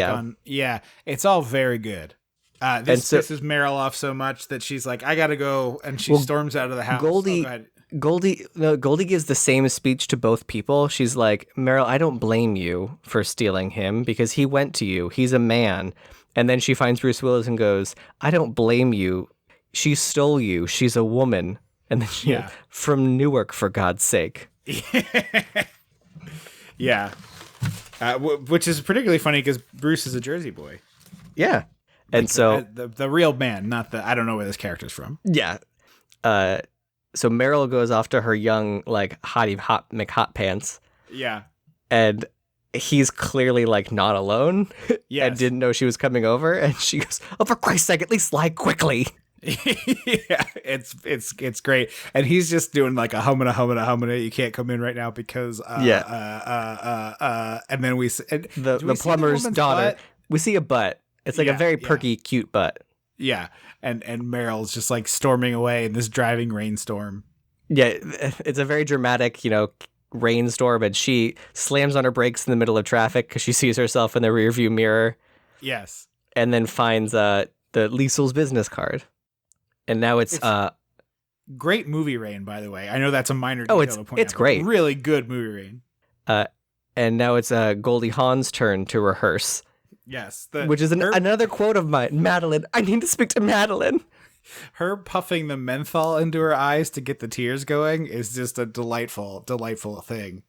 Yeah, it's all very good. This pisses Meryl off so much that she's like, I gotta go, and she storms out of the house. Goldie gives the same speech to both people. She's like, Meryl, I don't blame you for stealing him because he went to you. He's a man. And then she finds Bruce Willis and goes, I don't blame you. She stole you. She's a woman. And then she from Newark, for God's sake. Yeah. Which is particularly funny because Bruce is a Jersey boy. Yeah. And like so the real man, not I don't know where this character's from. Yeah. So Meryl goes off to her young, like, hottie hot McHot pants. Yeah. And he's clearly like not alone. Yes. And didn't know she was coming over. And she goes, oh, for Christ's sake, at least lie quickly. Yeah, it's great. And he's just doing like a humana, you can't come in right now because and then the plumber's daughter. Butt? We see a butt. It's like a very perky, cute butt. Yeah. And Meryl's just like storming away in this driving rainstorm. Yeah, it's a very dramatic, rainstorm, and she slams on her brakes in the middle of traffic because she sees herself in the rearview mirror. Yes. And then finds the Liesel's business card. And now it's great movie rain, by the way. I know that's a minor detail to point it's out, great. Really good movie rain. And now it's Goldie Hawn's turn to rehearse. Yes. Which is another quote of mine. Madeline, I need to speak to Madeline. Her puffing the menthol into her eyes to get the tears going is just a delightful, delightful thing.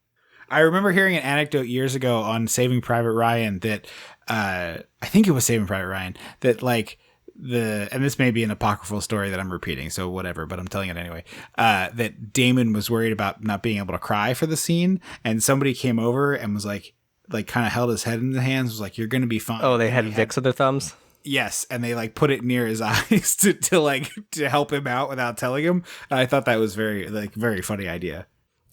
I remember hearing an anecdote years ago on Saving Private Ryan that I think it was Saving Private Ryan that like and this may be an apocryphal story that I'm repeating, so whatever, but I'm telling it anyway, that Damon was worried about not being able to cry for the scene, and somebody came over and was like kind of held his head in the hands, was like, "You're going to be fine." Oh, they had Vicks on their thumbs? Yes, and they like put it near his eyes to help him out without telling him. And I thought that was very funny idea.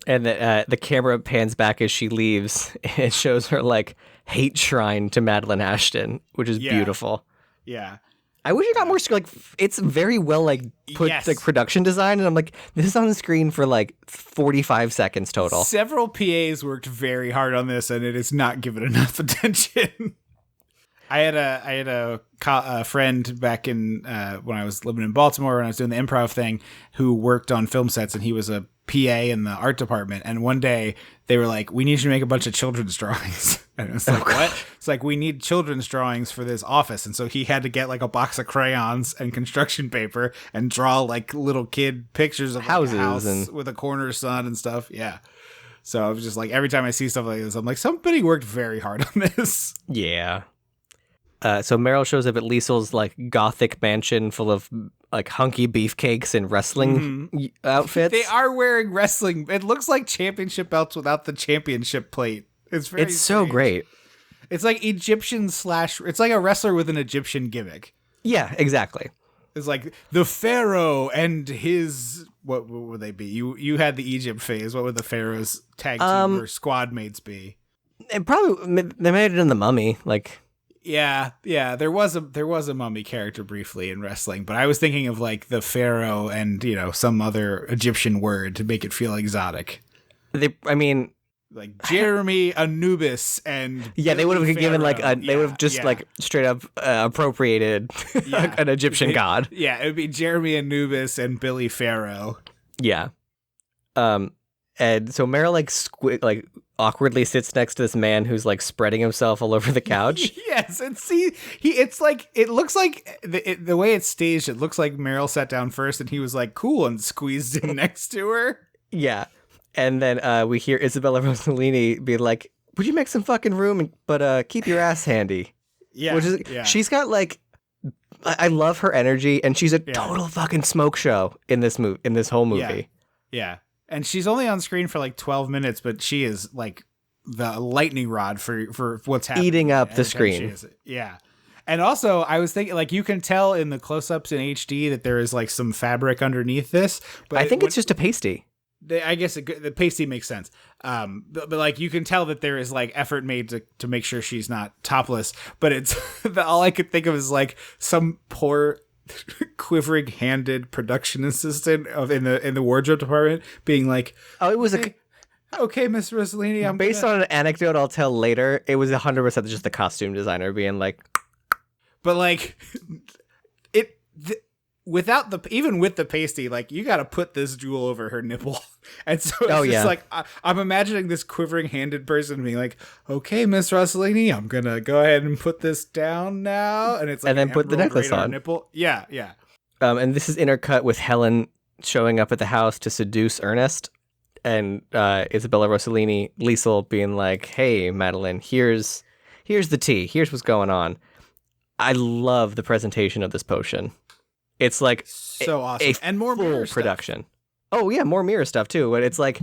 And the camera pans back as she leaves. And it shows her like hate shrine to Madeline Ashton, which is beautiful. Yeah. I wish it got more like it's very well like put like production design, and I'm like, this is on the screen for like 45 seconds total. Several PAs worked very hard on this, and it is not given enough attention. I had a friend back in when I was living in Baltimore when I was doing the improv thing who worked on film sets, and he was a PA in the art department. And one day they were like, "We need you to make a bunch of children's drawings." And it was like, "What?" It's like, "We need children's drawings for this office." And so he had to get like a box of crayons and construction paper and draw like little kid pictures of houses like, a house and with a corner sun and stuff. Yeah. So I was just like, every time I see stuff like this, I'm like, somebody worked very hard on this. Yeah. So Meryl shows up at Liesel's like gothic mansion full of like hunky beefcakes and wrestling outfits. They are wearing wrestling. It looks like championship belts without the championship plate. It's so great. It's like Egyptian / it's like a wrestler with an Egyptian gimmick. Yeah, exactly. It's like the Pharaoh and his, what would they be? You had the Egypt phase. What would the Pharaoh's tag team or squad mates be? And probably they made it in the Mummy, like. Yeah, there was a mummy character briefly in wrestling, but I was thinking of like the Pharaoh and some other Egyptian word to make it feel exotic. Like Jeremy Anubis and they would have given like they would have just like straight up appropriated an Egyptian god. Yeah, it would be Jeremy Anubis and Billy Pharaoh. Yeah, and so Meryl like awkwardly sits next to this man who's like spreading himself all over the couch. Yes, and it's like it looks like the way it's staged. It looks like Meryl sat down first, and he was like cool and squeezed in next to her. Yeah, and then we hear Isabella Rossellini be like, "Would you make some fucking room, but keep your ass handy?" Yeah, she's got like, I love her energy, and she's a total fucking smoke show in this whole movie. Yeah. And she's only on screen for like 12 minutes, but she is like the lightning rod for what's happening. Eating up the screen. Yeah. And also, I was thinking, like, you can tell in the close-ups in HD that there is like some fabric underneath this. But I think it's just a pasty. I guess the pasty makes sense. But like you can tell that there is like effort made to make sure she's not topless. But it's all I could think of is like some poor quivering handed production assistant in the wardrobe department being like, "Oh, it was okay, Miss Rossellini, I'm based on an anecdote I'll tell later. It was 100% just the costume designer being like," but like even with the pasty, like you got to put this jewel over her nipple, and so it's just like I'm imagining this quivering handed person being like, "Okay, Miss Rossellini, I'm gonna go ahead and put this down now," and it's like, and then put the necklace on nipple. Yeah. And this is intercut with Helen showing up at the house to seduce Ernest, and Isabella Rossellini, Liesel being like, "Hey, Madeline, here's the tea. Here's what's going on." I love the presentation of this potion. It's like so awesome, and more full production. Stuff. Oh yeah, more mirror stuff too. But it's like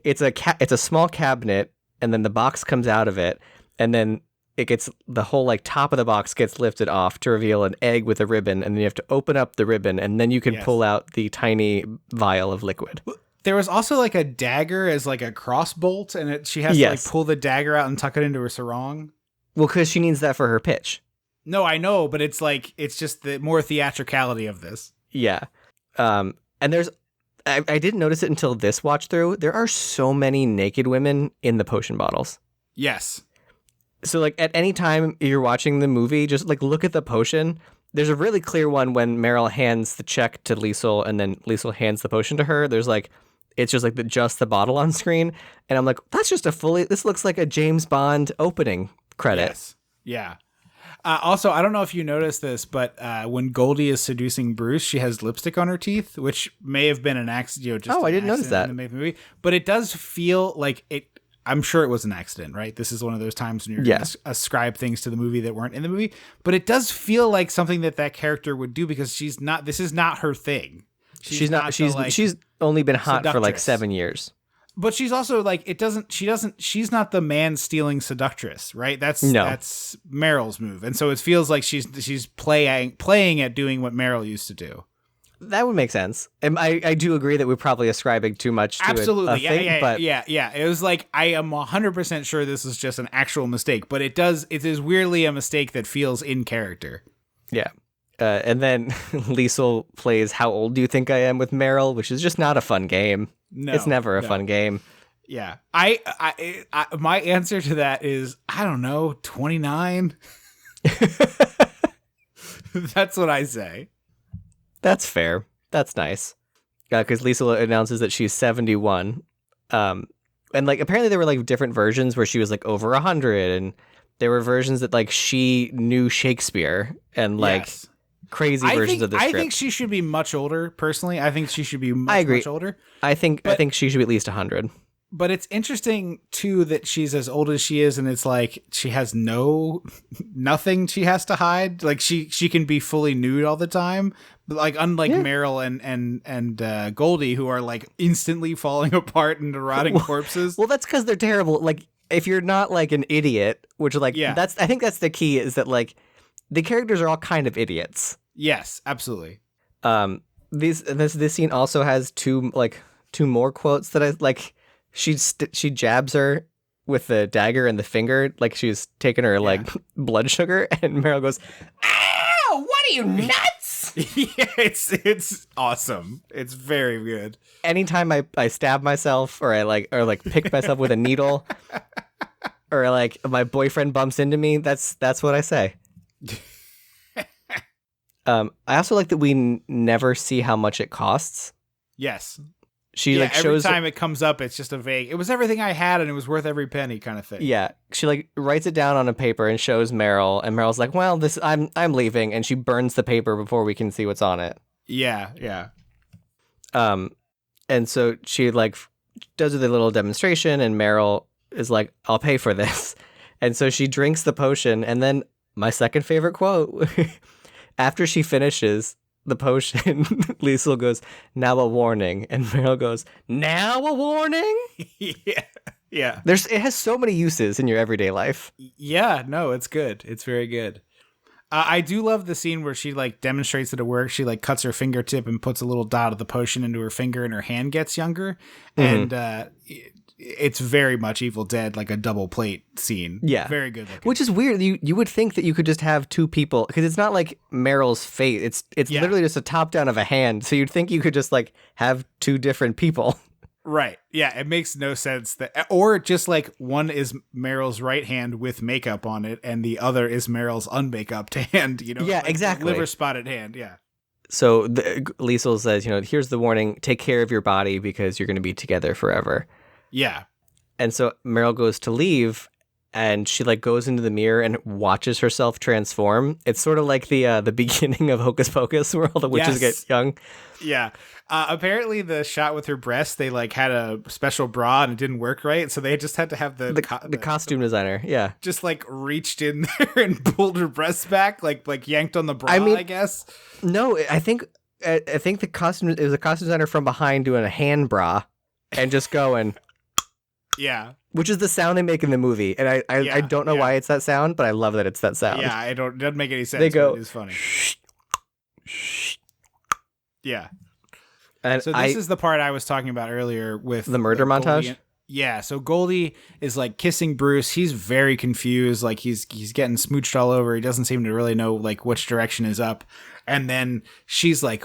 it's a small cabinet, and then the box comes out of it, and then it gets the whole like top of the box gets lifted off to reveal an egg with a ribbon, and then you have to open up the ribbon, and then you can pull out the tiny vial of liquid. There was also like a dagger as like a cross bolt, and she has to like pull the dagger out and tuck it into her sarong. Well, because she needs that for her pitch. No, I know, but it's just the more theatricality of this. Yeah. And there's, I didn't notice it until this watch through. There are so many naked women in the potion bottles. Yes. So like at any time you're watching the movie, just like look at the potion. There's a really clear one when Meryl hands the check to Liesel and then Liesel hands the potion to her. There's like, it's just like just the bottle on screen. And I'm like, that's just this looks like a James Bond opening credit. Yes. Yeah. Also, I don't know if you noticed this, but when Goldie is seducing Bruce, she has lipstick on her teeth, which may have been an accident. I didn't notice that in the movie, but it does feel like it. I'm sure it was an accident, right? This is one of those times when you're Yeah. going to ascribe things to the movie that weren't in the movie. But it does feel like something that character would do because this is not her thing. She's not. the, She's only been hot for like seductress. 7 years. But she's also like, she's not the man stealing seductress, right? That's Meryl's move. And so it feels like she's playing at doing what Meryl used to do. That would make sense. And I do agree that we're probably ascribing too much to Absolutely. a thing, but yeah. It was like, I am 100% sure this is just an actual mistake, but it is weirdly a mistake that feels in character. yeah. And then Liesel plays How Old Do You Think I Am with Meryl, which is just not a fun game. No, it's never a fun game. Yeah. I my answer to that is, I don't know, 29. That's what I say. That's fair. That's nice. Because Liesel announces that she's 71. And like apparently there were like different versions where she was like over 100, and there were versions that like she knew Shakespeare and like crazy versions of the script. I think she should be much older, personally. I think she should be much older. I think she should be at least 100. But it's interesting too that she's as old as she is, and it's like she has nothing she has to hide. Like she can be fully nude all the time. But like unlike Meryl and Goldie, who are like instantly falling apart into rotting corpses. Well, that's because they're terrible. Like if you're not like an idiot, which like I think that's the key, is that like the characters are all kind of idiots. Yes, absolutely. This scene also has two more quotes that I like. She jabs her with the dagger and the finger, like she's taking her like blood sugar, and Meryl goes, "Ow! What are you, nuts?" Yeah, it's awesome. It's very good. Anytime I stab myself or I pick myself with a needle, or like my boyfriend bumps into me, that's what I say. I also like that we never see how much it costs. Yes. She like every shows time it comes up, it's just a vague. It was everything I had, and it was worth every penny, kind of thing. Yeah, she like writes it down on a paper and shows Meryl, and Meryl's like, "Well, I'm leaving," and she burns the paper before we can see what's on it. Yeah. And so she like does the little demonstration, and Meryl is like, "I'll pay for this," and so she drinks the potion, and then my second favorite quote, after she finishes the potion, Liesel goes, "Now a warning," and Meryl goes, "Now a warning?" Yeah. It has so many uses in your everyday life. Yeah, no, it's good. It's very good. I do love the scene where she like demonstrates that it works. She like cuts her fingertip and puts a little dot of the potion into her finger, and her hand gets younger. Mm-hmm. And it's very much Evil Dead, like a double plate scene. Yeah, very good looking. Which is weird. You would think that you could just have two people, because it's not like Meryl's face. It's literally just a top down of a hand. So you'd think you could just like have two different people. Right. Yeah, it makes no sense or just like one is Meryl's right hand with makeup on it, and the other is Meryl's unmakeuped hand. You know. Yeah, like exactly. Liver spotted hand. Yeah. So Liesel says, here's the warning: take care of your body because you're going to be together forever. Yeah. And so Meryl goes to leave, and she like goes into the mirror and watches herself transform. It's sort of like the beginning of Hocus Pocus, where all the witches get young. Yeah. Apparently the shot with her breast, they like had a special bra and it didn't work right, so they just had to have the costume designer, just like reached in there and pulled her breasts back, like yanked on the bra. I guess. No, I think the costume, it was a costume designer from behind doing a hand bra and just going. Yeah. Which is the sound they make in the movie. And I don't know why it's that sound, but I love that it's that sound. Yeah, it doesn't make any sense. They go, but it is funny. Shh. Yeah. And so this is the part I was talking about earlier with the murder montage. Yeah, so Goldie is like kissing Bruce. He's very confused, like he's getting smooched all over. He doesn't seem to really know like which direction is up. And then she's like,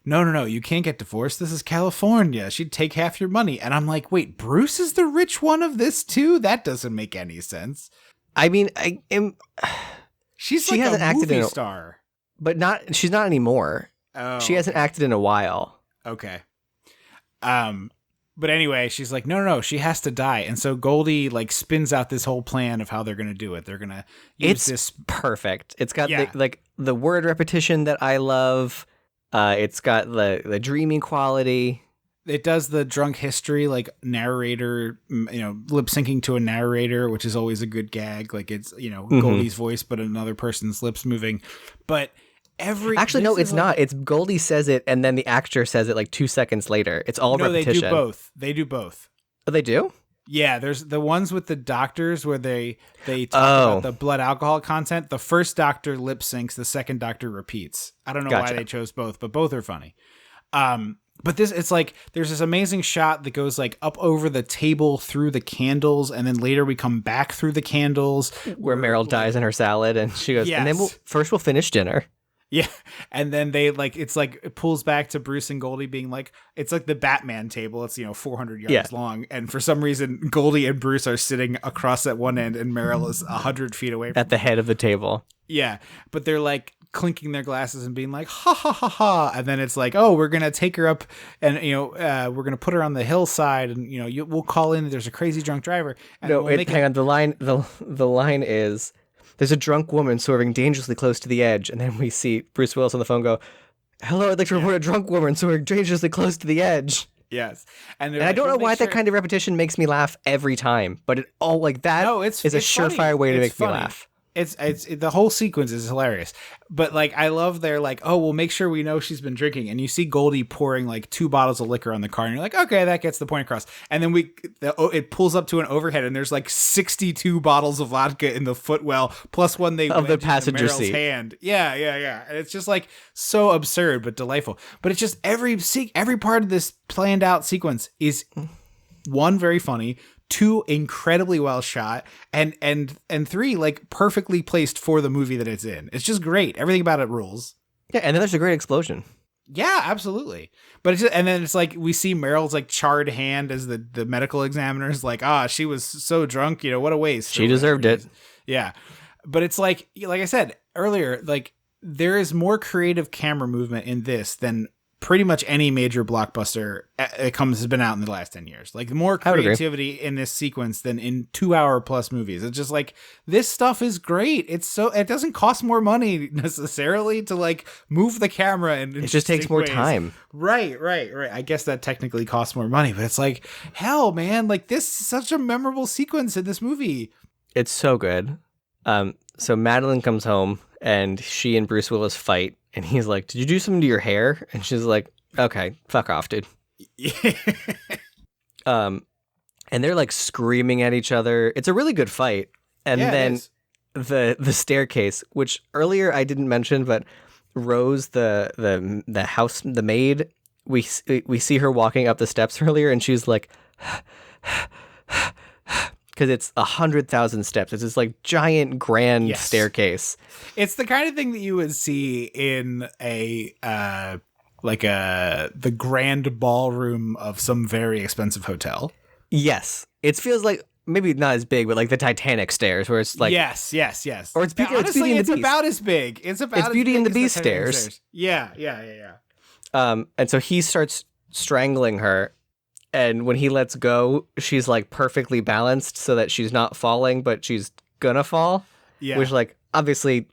No, you can't get divorced. This is California. She'd take half your money. And I'm like, wait, Bruce is the rich one of this too? That doesn't make any sense. I mean, She's like a movie star. But she's not anymore. Oh, she hasn't acted in a while. Okay. But anyway, she's like, no, she has to die. And so Goldie like spins out this whole plan of how they're going to do it. They're going to use this. Perfect. It's got the word repetition that I love. It's got the dreamy quality. It does the drunk history, like narrator, lip syncing to a narrator, which is always a good gag. Like it's, Goldie's voice, but another person's lips moving. But Actually, no, it's not. It's Goldie says it, and then the actor says it like 2 seconds later. It's all repetition. They do both. They do both. Oh, they do? Yeah, there's the ones with the doctors where they talk about the blood alcohol content. The first doctor lip syncs, the second doctor repeats. I don't know why they chose both, but both are funny. But it's like there's this amazing shot that goes like up over the table through the candles, and then later we come back through the candles where Meryl dies in her salad, and she goes, and then we'll finish dinner. Yeah, and then it pulls back to Bruce and Goldie being like, it's like the Batman table. It's 400 yards long, and for some reason Goldie and Bruce are sitting across at one end, and Meryl is 100 feet away at the head of the table. Yeah, but they're like clinking their glasses and being like, ha ha ha ha, and then it's like, oh, we're gonna take her up, and we're gonna put her on the hillside, and we'll call in. There's a crazy drunk driver. And hang on. The line is, there's a drunk woman swerving dangerously close to the edge, and then we see Bruce Willis on the phone go, hello, I'd like to report a drunk woman swerving dangerously close to the edge. Yes. And I don't know why that kind of repetition makes me laugh every time, but it all like that is a surefire way to make me laugh. It's the whole sequence is hilarious, but like I love their like, oh, we'll make sure we know she's been drinking, and you see Goldie pouring like 2 bottles of liquor on the car, and you're like, okay, that gets the point across. And then it pulls up to an overhead, and there's like 62 bottles of vodka in the footwell, plus one they of the passenger Meryl's seat. Hand. Yeah, and it's just like so absurd but delightful. But it's just every part of this planned out sequence is one, very funny. 2, incredibly well shot, and 3, like perfectly placed for the movie that it's in. It's just great. Everything about it rules. Yeah, and then there's a great explosion. Yeah, absolutely. But and then it's like we see Meryl's like charred hand as the medical examiner's like, she was so drunk, what a waste. She deserved it. Yeah. But it's like I said earlier, like there is more creative camera movement in this than pretty much any major blockbuster has been out in the last 10 years. Like more creativity in this sequence than in 2-hour plus movies. It's just like, this stuff is great. It doesn't cost more money necessarily to like move the camera, and it just takes more time. Right. I guess that technically costs more money, but it's like, hell, man, like this is such a memorable sequence in this movie. It's so good. So Madeline comes home, and she and Bruce Willis fight. And he's like, did you do something to your hair? And she's like, okay, fuck off, dude. And they're like screaming at each other. It's a really good fight. And then the staircase, which earlier I didn't mention, but Rose, the house, the maid, we see her walking up the steps earlier, and she's like, because it's 100,000 steps. It's this like giant grand staircase. It's the kind of thing that you would see in the grand ballroom of some very expensive hotel. Yes. It feels like maybe not as big, but like the Titanic stairs, where it's like yes. Or it's Beauty, honestly, it's Beauty and the Beast. About as big. It's Beauty and the Beast stairs. stairs. Yeah. And so he starts strangling her. And when he lets go, she's like perfectly balanced so that she's not falling, but she's gonna fall. Yeah. Which, like, obviously,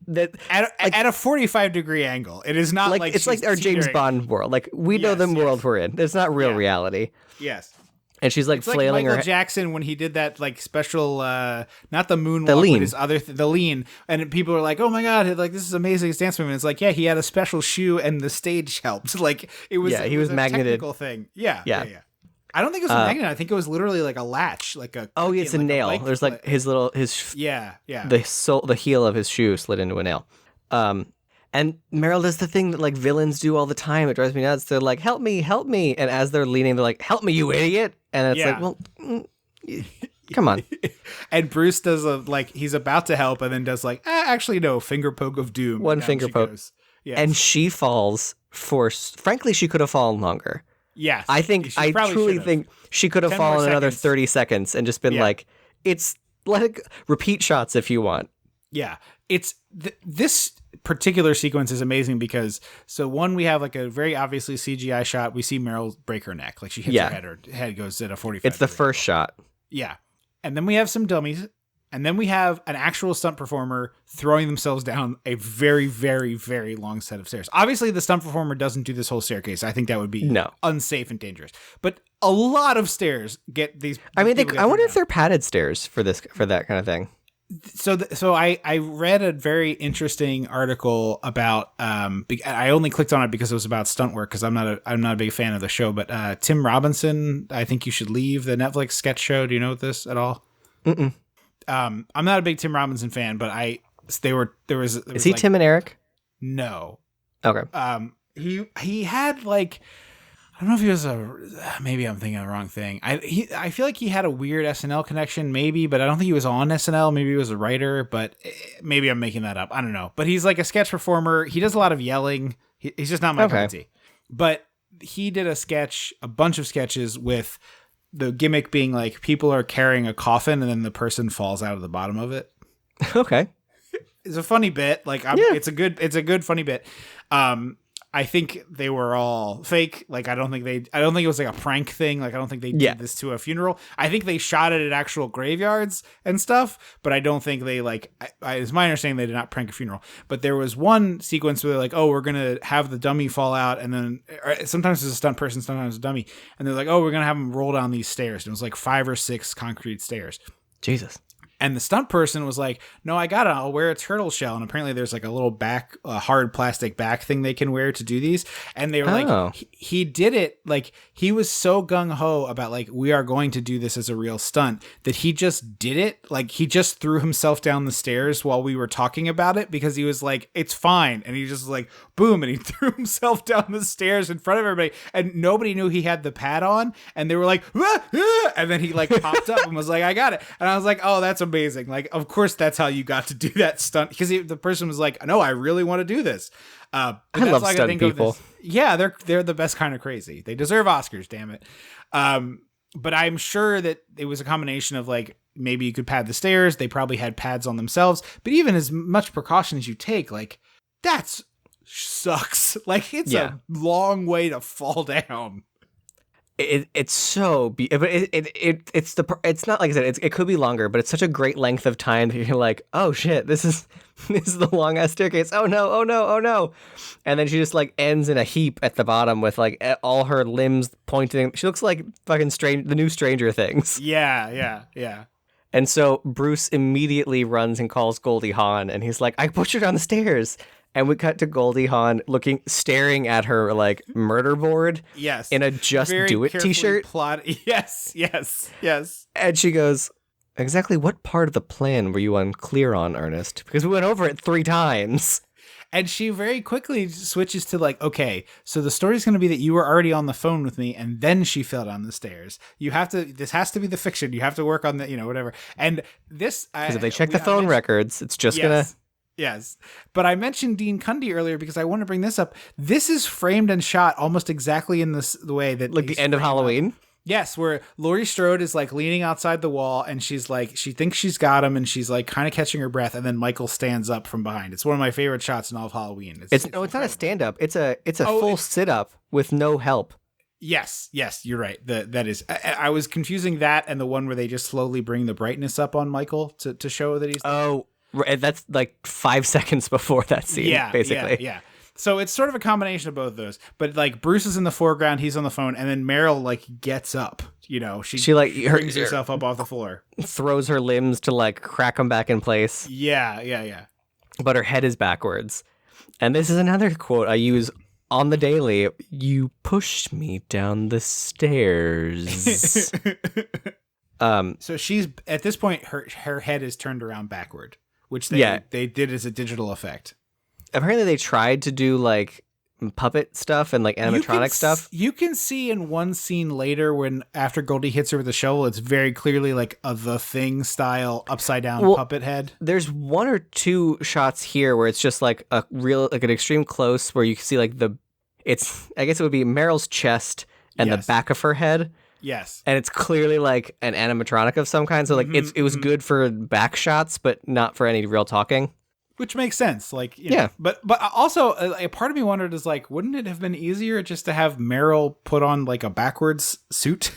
that at a 45-degree angle, it is not like it's like our James Bond world. Like we know the world we're in. It's not real reality. Yes. And she's like it's flailing like her. Michael Jackson when he did that like special, not the moonwalk, the lean. But his other the lean, and people are like, "Oh my god, like this is amazing, his dance movement." It's like, yeah, he had a special shoe, and the stage helped. Like it was, he was a magneted. Technical thing. Yeah. I don't think it was a magnet. I think it was literally like a latch, like a. Oh, it's a nail. There's like his Yeah. The heel of his shoe slid into a nail. And Meryl does the thing that like villains do all the time. It drives me nuts. They're like, "Help me!" And as they're leaning, they're like, "Help me, you idiot!" And it's like, well, come on. And Bruce does he's about to help, and then does like, actually no, finger poke of doom. One finger poke. Yes. And she falls frankly, she could have fallen longer. Yes. I truly think she could have fallen another 30 seconds and just been like, it's like repeat shots if you want. Yeah. It's this particular sequence is amazing because one, we have like a very obviously CGI shot. We see Meryl break her neck. Like she hits her head goes at a 45. It's the first shot. Yeah. And then we have some dummies. And then we have an actual stunt performer throwing themselves down a very, very, very long set of stairs. Obviously, the stunt performer doesn't do this whole staircase. I think that would be unsafe and dangerous. But a lot of stairs get these. I mean, I wonder if they're padded stairs for that kind of thing. So I read a very interesting article about I only clicked on it because it was about stunt work because I'm not a big fan of the show, but Tim Robinson, I Think You Should Leave, the Netflix sketch show. Do you know this at all? Mm-mm. I'm not a big Tim Robinson fan, but there was Is he like, Tim and Eric? No. Okay. He had like, I don't know if he was maybe I'm thinking of the wrong thing. I feel like he had a weird SNL connection maybe, but I don't think he was on SNL. Maybe he was a writer, but maybe I'm making that up. I don't know. But he's like a sketch performer. He does a lot of yelling. He's just not my cup of tea. But he did a bunch of sketches with the gimmick being like people are carrying a coffin and then the person falls out of the bottom of it. Okay. It's a funny bit. Like it's a good funny bit. I think they were all fake. Like I don't think it was like a prank thing. Like I don't think they did this to a funeral. I think they shot it at actual graveyards and stuff, but I don't think they like, it's my understanding they did not prank a funeral. But there was one sequence where they're like, oh, we're going to have the dummy fall out. And then sometimes it's a stunt person, sometimes a dummy. And they're like, oh, we're going to have them roll down these stairs. And it was like 5 or 6 concrete stairs. Jesus. And the stunt person was like, no, I'll wear a turtle shell. And apparently there's like a little hard plastic back thing they can wear to do these. And they were like, he did it. Like he was so gung ho about like, we are going to do this as a real stunt that he just did it. Like he just threw himself down the stairs while we were talking about it because he was like, it's fine. And he just like, boom. And he threw himself down the stairs in front of everybody. And nobody knew he had the pad on. And they were like, ah, ah! And then he like popped up and was like, I got it. And I was like, oh, that's amazing. Like, of course, that's how you got to do that stunt because the person was like, "No, I really want to do this." I love stunt people. Yeah, they're the best kind of crazy. They deserve Oscars, damn it. But I'm sure that it was a combination of like maybe you could pad the stairs. They probably had pads on themselves. But even as much precaution as you take, like that's sucks. Like it's a long way to fall down. It's so but it's not like I said it could be longer, but it's such a great length of time that you're like, oh shit, this is the long ass staircase. Oh no, and then she just like ends in a heap at the bottom with like all her limbs pointing. She looks like fucking the new Stranger Things. Yeah. And so Bruce immediately runs and calls Goldie Hawn, and he's like, I pushed her down the stairs. And we cut to Goldie Hawn staring at her like murder board. Yes. In a Just Do It t-shirt. Yes. And she goes, exactly what part of the plan were you unclear on, Ernest? Because we went over it 3 times. And she very quickly switches to like, okay, so the story's going to be that you were already on the phone with me and then she fell down the stairs. This has to be the fiction. You have to work on the, whatever. And this. Because if they check the phone records, it's just going to. Yes. But I mentioned Dean Cundey earlier because I want to bring this up. This is framed and shot almost exactly in the way that like the end of Halloween. Yes, where Laurie Strode is like leaning outside the wall and she's like, she thinks she's got him and she's like kind of catching her breath. And then Michael stands up from behind. It's one of my favorite shots in all of Halloween. It's not a stand up. It's a full sit up with no help. Yes, you're right. That is. I was confusing that and the one where they just slowly bring the brightness up on Michael to show that he's. Oh. That's like 5 seconds before that scene, basically. Yeah. So it's sort of a combination of both of those. But like Bruce is in the foreground, he's on the phone, and then Meryl like gets up. She like brings herself up off the floor, throws her limbs to like crack them back in place. Yeah. But her head is backwards. And this is another quote I use on the daily. You pushed me down the stairs. So she's at this point, her head is turned around backward. Which they did as a digital effect. Apparently they tried to do like puppet stuff and like animatronic stuff. You can see in one scene later when after Goldie hits her with the shovel, it's very clearly like a The Thing style upside down puppet head. There's 1 or 2 shots here where it's just like a real, like an extreme close where you can see like I guess it would be Meryl's chest and the back of her head. Yes. And it's clearly like an animatronic of some kind. So like it was good for back shots, but not for any real talking. Which makes sense. Like, know. But also a part of me wondered is like, wouldn't it have been easier just to have Meryl put on like a backwards suit?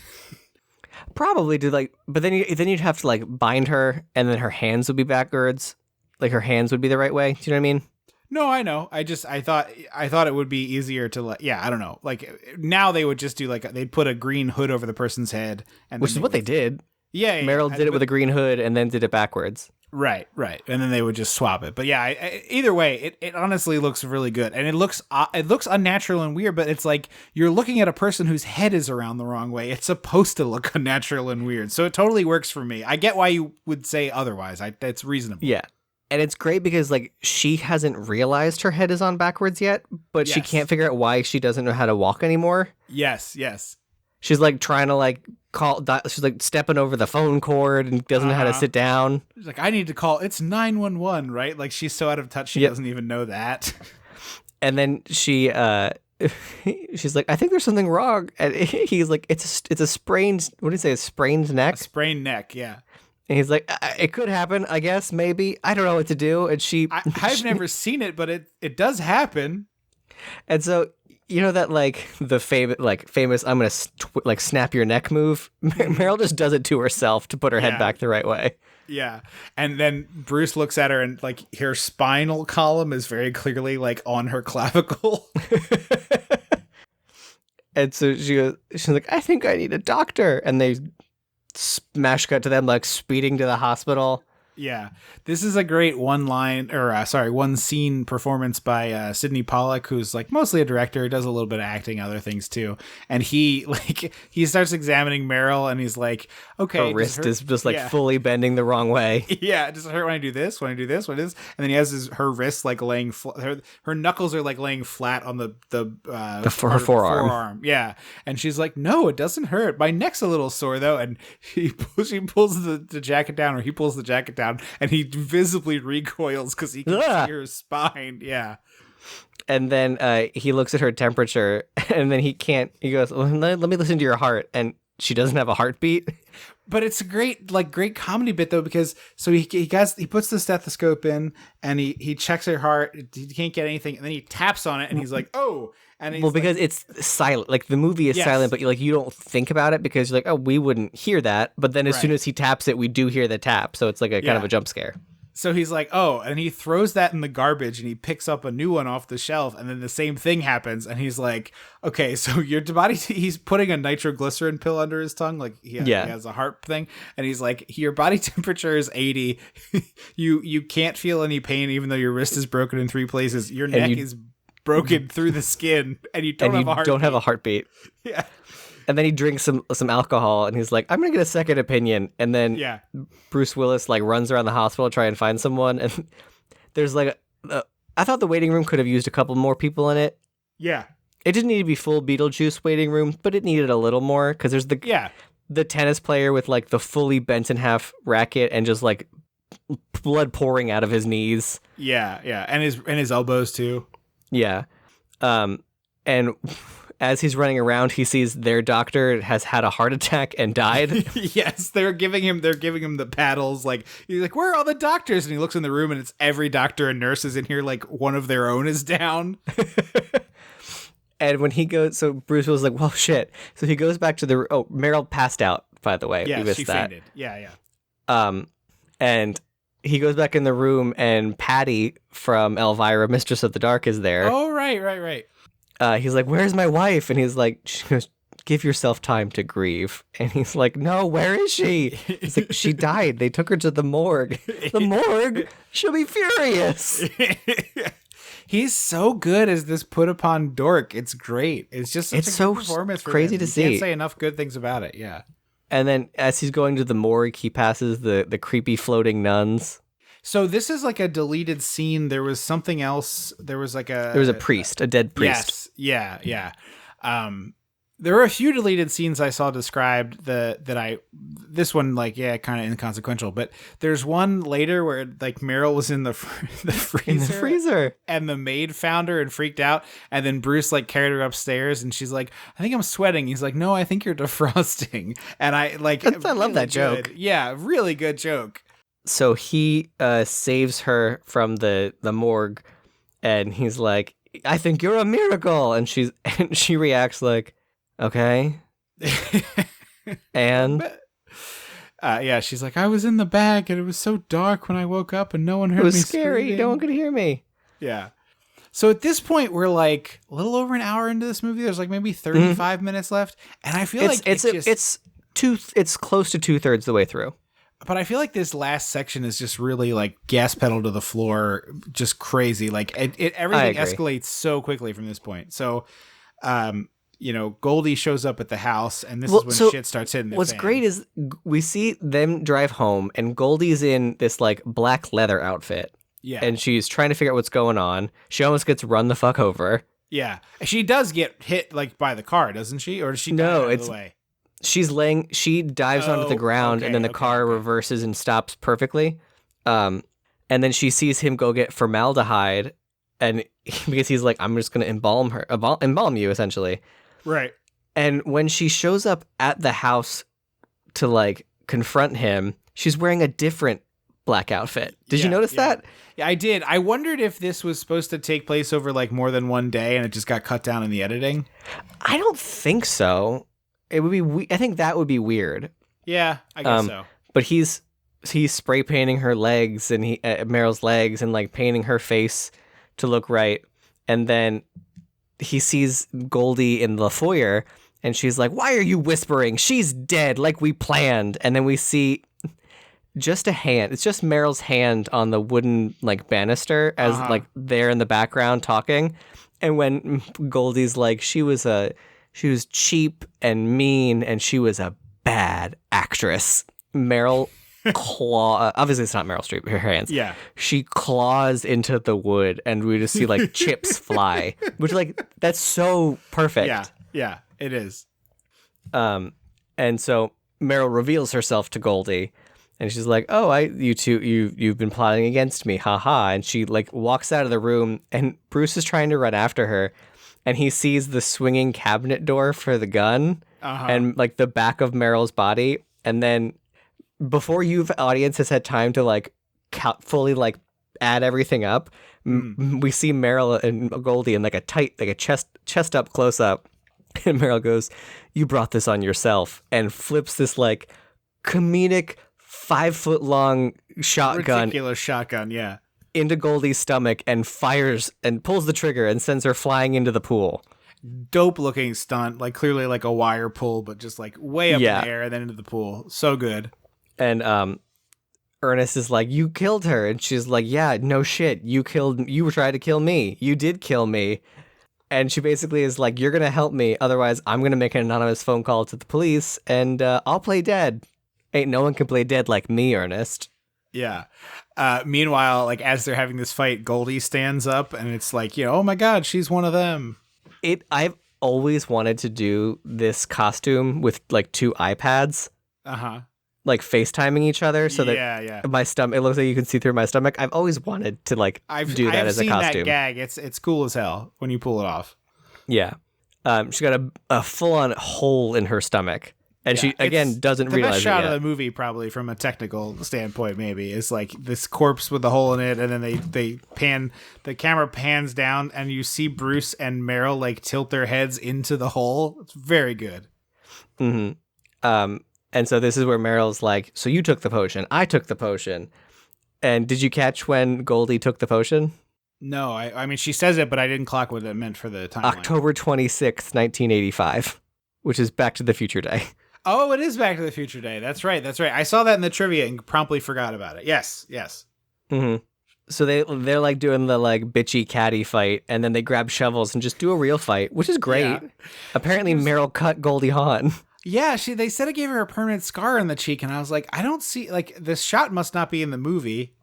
Probably do like, but then you'd have to like bind her, and then her hands would be backwards. Like her hands would be the right way. Do you know what I mean? No, I know. I thought it would be easier to I don't know. Like now they would just do like they'd put a green hood over the person's head, and Which is what they did. Yeah, Meryl did it with a green hood and then did it backwards. Right, and then they would just swap it. But yeah, either way, it honestly looks really good, and it looks unnatural and weird. But it's like you're looking at a person whose head is around the wrong way. It's supposed to look unnatural and weird, so it totally works for me. I get why you would say otherwise. It's reasonable. Yeah. And it's great because, like, she hasn't realized her head is on backwards yet, but she can't figure out why she doesn't know how to walk anymore. Yes. She's, like, trying to, like, she's, like, stepping over the phone cord and doesn't know how to sit down. She's like, I need to call. It's 911, right? Like, she's so out of touch, she doesn't even know that. And then she's like, I think there's something wrong. And he's like, it's a sprained, what did he say, a sprained neck? A sprained neck, yeah. And he's like, it could happen, I guess, maybe. I don't know what to do. And I've never seen it, but it does happen. And so, you know that, like, the famous, I'm going to, snap your neck move? Meryl just does it to herself to put her head back the right way. Yeah. And then Bruce looks at her and, like, her spinal column is very clearly, like, on her clavicle. And so she's like, I think I need a doctor. And they smash cut to them like speeding to the hospital. Yeah, this is a great one scene performance by Sidney Pollack, who's like mostly a director, does a little bit of acting, other things too. And he starts examining Meryl, and he's like, "Okay, her wrist is just like fully bending the wrong way." Yeah, does it hurt when I do this? When I do this? What is? And then he has her wrist like laying her knuckles are like laying flat on her forearm. Yeah, and she's like, "No, it doesn't hurt. My neck's a little sore though." And she pulls the jacket down, or he pulls the jacket down, and he visibly recoils because he can see her spine. Yeah. And then he looks at her temperature, and then he goes, well, let me listen to your heart. And she doesn't have a heartbeat. But it's a great comedy bit though, because so he puts the stethoscope in, and he checks her heart. He can't get anything, and then he taps on it, and he's like, "Oh!" And he's because it's silent. Like the movie is silent, but you don't think about it because you're like, "Oh, we wouldn't hear that." But then as soon as he taps it, we do hear the tap. So it's like a kind of a jump scare. So he's like, "Oh," and he throws that in the garbage, and he picks up a new one off the shelf, and then the same thing happens, and he's like, "Okay, so your body," he's putting a nitroglycerin pill under his tongue, like he has a heart thing, and he's like, "Your body temperature is 80. You can't feel any pain, even though your wrist is broken in 3 places. Your neck is broken through the skin, and you don't have a heartbeat." Yeah. And then he drinks some alcohol, and he's like, I'm going to get a second opinion. And then Bruce Willis like runs around the hospital to try and find someone. And there's like, I thought the waiting room could have used a couple more people in it. Yeah. It didn't need to be full Beetlejuice waiting room, but it needed a little more because there's the tennis player with like the fully bent in half racket and just like blood pouring out of his knees. Yeah. Yeah. And his elbows too. Yeah. And as he's running around, he sees their doctor has had a heart attack and died. Yes, they're giving him the paddles. Like he's like, "Where are all the doctors?" And he looks in the room, and it's every doctor and nurse is in here. Like one of their own is down. And when he goes, so Bruce was like, "Well, shit." So he goes back to Meryl passed out. By the way, yeah, she fainted. Yeah. And he goes back in the room, and Patty from Elvira, Mistress of the Dark, is there. Oh, right. He's like, "Where's my wife?" And he's like, she goes, "Give yourself time to grieve." And he's like, "No, where is she?" He's like, "She died. They took her to the morgue." The morgue? She'll be furious. He's so good as this put upon dork. It's great. It's just such a good performance. Crazy to see. Can't say enough good things about it. Yeah. And then as he's going to the morgue, he passes the creepy floating nuns. So this is like a deleted scene. There was something else. There was a priest, a dead priest. Yes. Yeah. There were a few deleted scenes I saw described this one kind of inconsequential, but there's one later where like Meryl was in the freezer, and the maid found her and freaked out, and then Bruce like carried her upstairs, and she's like, "I think I'm sweating." He's like, "No, I think you're defrosting." And I love that joke. Yeah, really good joke. So he saves her from the morgue, and he's like, "I think you're a miracle," and she reacts like, "Okay," and Yeah, she's like, I was in the bag and it was so dark when I woke up and no one heard me. It was scary. screaming. No one could hear me. Yeah. So at this point, we're like a little over an hour into this movie. There's like maybe 35 minutes left, and I feel like it's close to 2/3 the way through. But I feel like this last section is just really like gas pedal to the floor, just crazy. Like everything escalates so quickly from this point. So, Goldie shows up at the house, and this is when shit starts hitting the What's fan. great is we see them drive home, and Goldie's in this like black leather outfit. Yeah. And she's trying to figure out what's going on. She almost gets run the fuck over. Yeah. She does get hit like by the car, doesn't she? Or does she die out of the way? She dives onto the ground, and then the car reverses and stops perfectly. And then she sees him go get formaldehyde, and because he's like, I'm just going to embalm you, essentially. Right. And when she shows up at the house to like confront him, she's wearing a different black outfit. Did you notice that? Yeah, I did. I wondered if this was supposed to take place over like more than one day and it just got cut down in the editing. I don't think so. It would be. I think that would be weird. Yeah, I guess so. But he's spray painting her legs and Meryl's legs and like painting her face to look right. And then he sees Goldie in the foyer and she's like, "Why are you whispering? She's dead, like we planned." And then we see just a hand. It's just Meryl's hand on the wooden like banister as like they're in the background talking. And when Goldie's like, she was cheap and mean and she was a bad actress. Meryl obviously it's not Meryl Streep, her hands. Yeah. She claws into the wood and we just see like chips fly, which like that's so perfect. Yeah. Yeah, it is. And so Meryl reveals herself to Goldie. And she's like, "Oh, you've been plotting against me, haha." And she like walks out of the room, and Bruce is trying to run after her, and he sees the swinging cabinet door for the gun, and like the back of Meryl's body. And then before audience has had time to like fully like add everything up, we see Meryl and Goldie in like a chest up close up, and Meryl goes, "You brought this on yourself," and flips this like comedic 5-foot-long shotgun. Ridiculous shotgun, yeah. Into Goldie's stomach and fires and pulls the trigger and sends her flying into the pool. Dope looking stunt, like clearly like a wire pull, but just like way up in the air and then into the pool. So good. And Ernest is like, "You killed her." And she's like, "Yeah, no shit. You tried to kill me. You did kill me." And she basically is like, "You're going to help me. Otherwise, I'm going to make an anonymous phone call to the police and I'll play dead. Ain't no one can play dead like me, Ernest." Yeah. Meanwhile, like as they're having this fight, Goldie stands up and it's like, oh my God, she's one of them. I've always wanted to do this costume with like two iPads. Like FaceTiming each other so that my stomach, it looks like you can see through my stomach. I've always wanted to like do that as a costume. I've seen that gag. It's cool as hell when you pull it off. Yeah. She's got a full-on hole in her stomach. And she, again, doesn't realize it yet. The best shot of the movie, probably, from a technical standpoint, maybe, is like this corpse with the hole in it, and then the camera pans down, and you see Bruce and Meryl, like, tilt their heads into the hole. It's very good. Mm-hmm. And so this is where Meryl's like, "So you took the potion, I took the potion." And did you catch when Goldie took the potion? No, I mean, she says it, but I didn't clock what it meant for the timeline. October 26th, 1985, which is Back to the Future Day. Oh, it is Back to the Future Day. That's right. I saw that in the trivia and promptly forgot about it. Yes. Mm-hmm. So they're like doing the like bitchy catty fight, and then they grab shovels and just do a real fight, which is great. Yeah. Apparently, Meryl cut Goldie Hawn. Yeah, they said it gave her a permanent scar on the cheek, and I was like, I don't see, like, this shot must not be in the movie.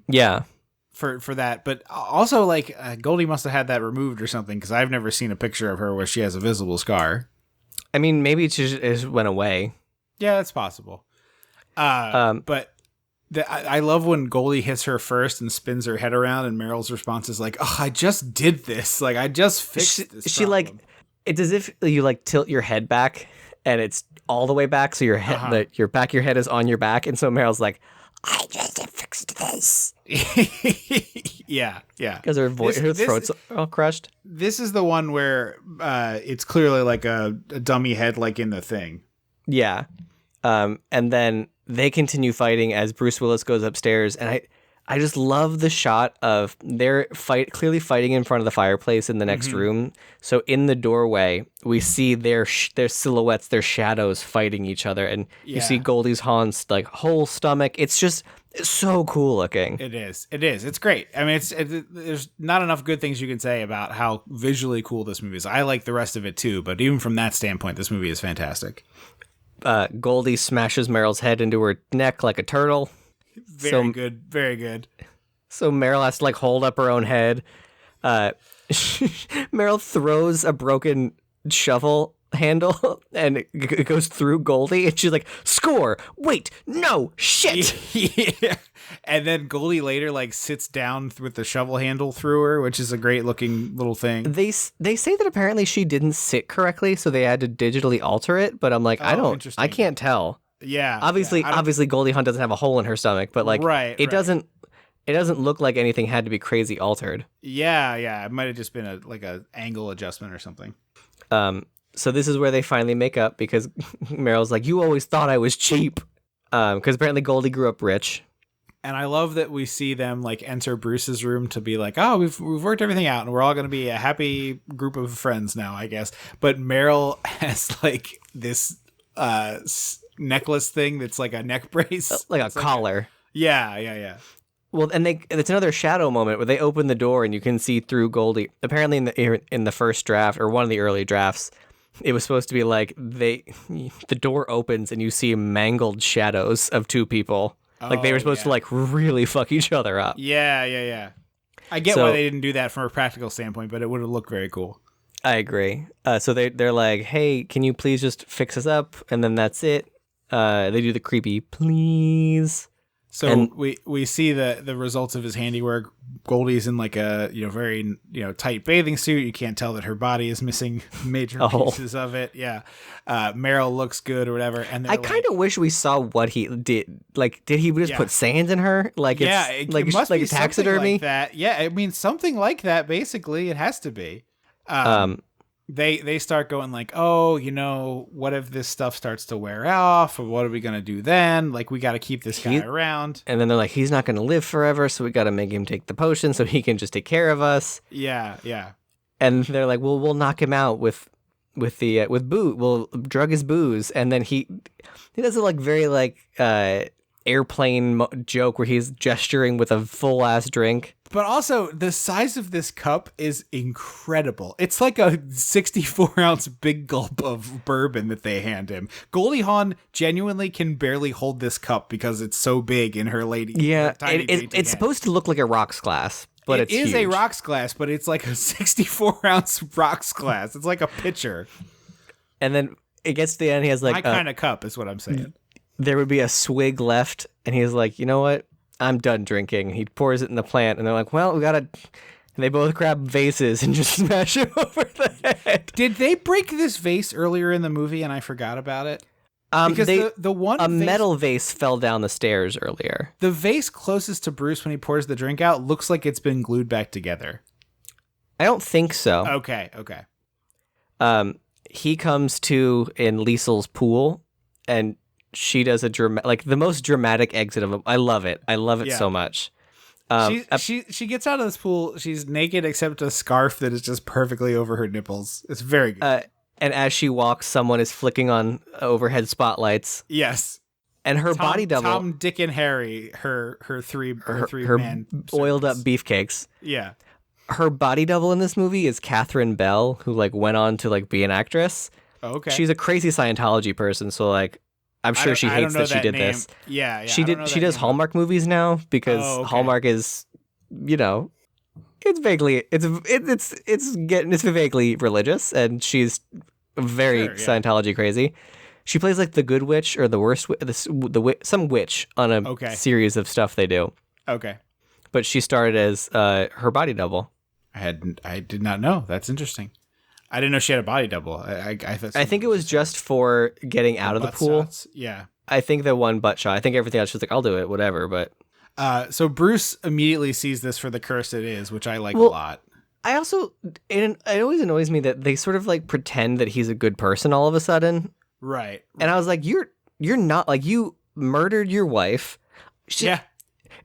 Yeah. For that, but also like Goldie must have had that removed or something, because I've never seen a picture of her where she has a visible scar. I mean, maybe it just went away. Yeah, that's possible. But I love when Goldie hits her first and spins her head around, and Meryl's response is like, "Oh, I just did this. Like, I just fixed this." She like, it's as if you like tilt your head back, and it's all the way back, so your head, your head is on your back, and so Meryl's like, "I just fixed this." Yeah. Because her throat's all crushed. This is the one where it's clearly like a dummy head, like in the thing. Yeah. And then they continue fighting as Bruce Willis goes upstairs, and I just love the shot of they're clearly fighting in front of the fireplace in the next room. So in the doorway, we see their silhouettes, their shadows fighting each other, and you see Goldie's Hawn's like whole stomach. It's so cool looking. It is. It's great. I mean, there's not enough good things you can say about how visually cool this movie is. I like the rest of it too, but even from that standpoint, this movie is fantastic. Goldie smashes Meryl's head into her neck like a turtle. Very good. So Meryl has to like hold up her own head. Meryl throws a broken shovel handle and it goes through Goldie, and she's like, "Score! Wait, no, shit!" Yeah. And then Goldie later like sits down with the shovel handle through her, which is a great looking little thing. They say that apparently she didn't sit correctly, so they had to digitally alter it. But I'm like, I can't tell. Yeah. Obviously, Goldie Hawn doesn't have a hole in her stomach, but like, it doesn't look like anything had to be crazy altered. Yeah. It might have just been a angle adjustment or something. So this is where they finally make up, because Meryl's like, "You always thought I was cheap," because apparently Goldie grew up rich. And I love that we see them like enter Bruce's room to be like, "Oh, we've worked everything out, and we're all going to be a happy group of friends now, I guess." But Meryl has like this necklace thing that's like a neck brace, like a collar. Yeah. Well, and it's another shadow moment where they open the door and you can see through Goldie. Apparently, in the first draft or one of the early drafts, it was supposed to be like the door opens and you see mangled shadows of two people. Like they were supposed to like really fuck each other up. Yeah. I get why they didn't do that from a practical standpoint, but it would have looked very cool. I agree. So they're like, "Hey, can you please just fix us up?" And then that's it. They do the creepy please. So we see the results of his handiwork. Goldie's in like a very tight bathing suit. You can't tell that her body is missing major pieces of it. Yeah. Meryl looks good or whatever. And I kind of wish we saw what he did. Like, did he just put sand in her? Like, it must be taxidermy. Like that. Yeah, I mean something like that. Basically, it has to be. They start going like, "Oh, what if this stuff starts to wear off, or what are we gonna do then? Like, we got to keep this guy around." And then they're like, "He's not gonna live forever, so we got to make him take the potion so he can just take care of us." Yeah. And they're like, "Well, we'll knock him out with booze. We'll drug his booze." And then he does a like very like airplane joke where he's gesturing with a full ass drink. But also, the size of this cup is incredible. It's like a 64-ounce big gulp of bourbon that they hand him. Goldie Hawn genuinely can barely hold this cup because it's so big in her lady. Yeah, it's supposed to look like a rocks glass, but it's is huge. a rocks glass, but it's like a 64-ounce rocks glass. It's like a pitcher. And then it gets to the end, he has like... My kind of cup is what I'm saying. There would be a swig left, and he's like, "You know what? I'm done drinking." He pours it in the plant, and they're like, "Well, we gotta..." And they both grab vases and just smash him over the head. Did they break this vase earlier in the movie and I forgot about it? Because a metal vase fell down the stairs earlier. The vase closest to Bruce when he pours the drink out looks like it's been glued back together. I don't think so. Okay. He comes to in Liesel's pool, and she does the most dramatic exit of him. I love it. So much. She gets out of this pool. She's naked except a scarf that is just perfectly over her nipples. It's very good. And as she walks, someone is flicking on overhead spotlights. Yes. And her body double, Tom, Dick, and Harry, her three man oiled up beefcakes. Yeah. Her body double in this movie is Catherine Bell, who like went on to like be an actress. Okay. She's a crazy Scientology person, so like I'm sure she hates that she did name. this. Yeah. She does Hallmark movies now because Hallmark is, it's vaguely it's vaguely religious, and she's very Scientology crazy. She plays like the good witch or the worst some witch on a series of stuff they do. Okay. But she started as her body double. I did not know. That's interesting. I didn't know she had a body double. I think it was just for getting out of the pool. Shots. Yeah. I think the one butt shot. I think everything else, she's like, "I'll do it, whatever." But so Bruce immediately sees this for the curse it is, which I like a lot. I also, it always annoys me that they sort of like pretend that he's a good person all of a sudden. Right. And I was like, you're not like you murdered your wife. Yeah.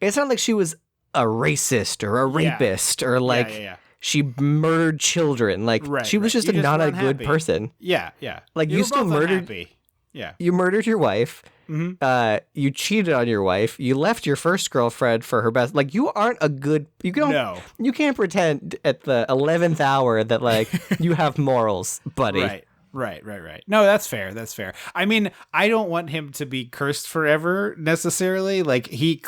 It's not like she was a racist or a rapist or like she murdered children. Like she was just not a good person. Yeah. Like you still murdered. Unhappy. Yeah. You murdered your wife. Mm-hmm. You cheated on your wife. You left your first girlfriend for her best. Like you aren't a good. You can't pretend at the 11th hour that like you have morals, buddy. Right. No, that's fair. I mean, I don't want him to be cursed forever necessarily. Like he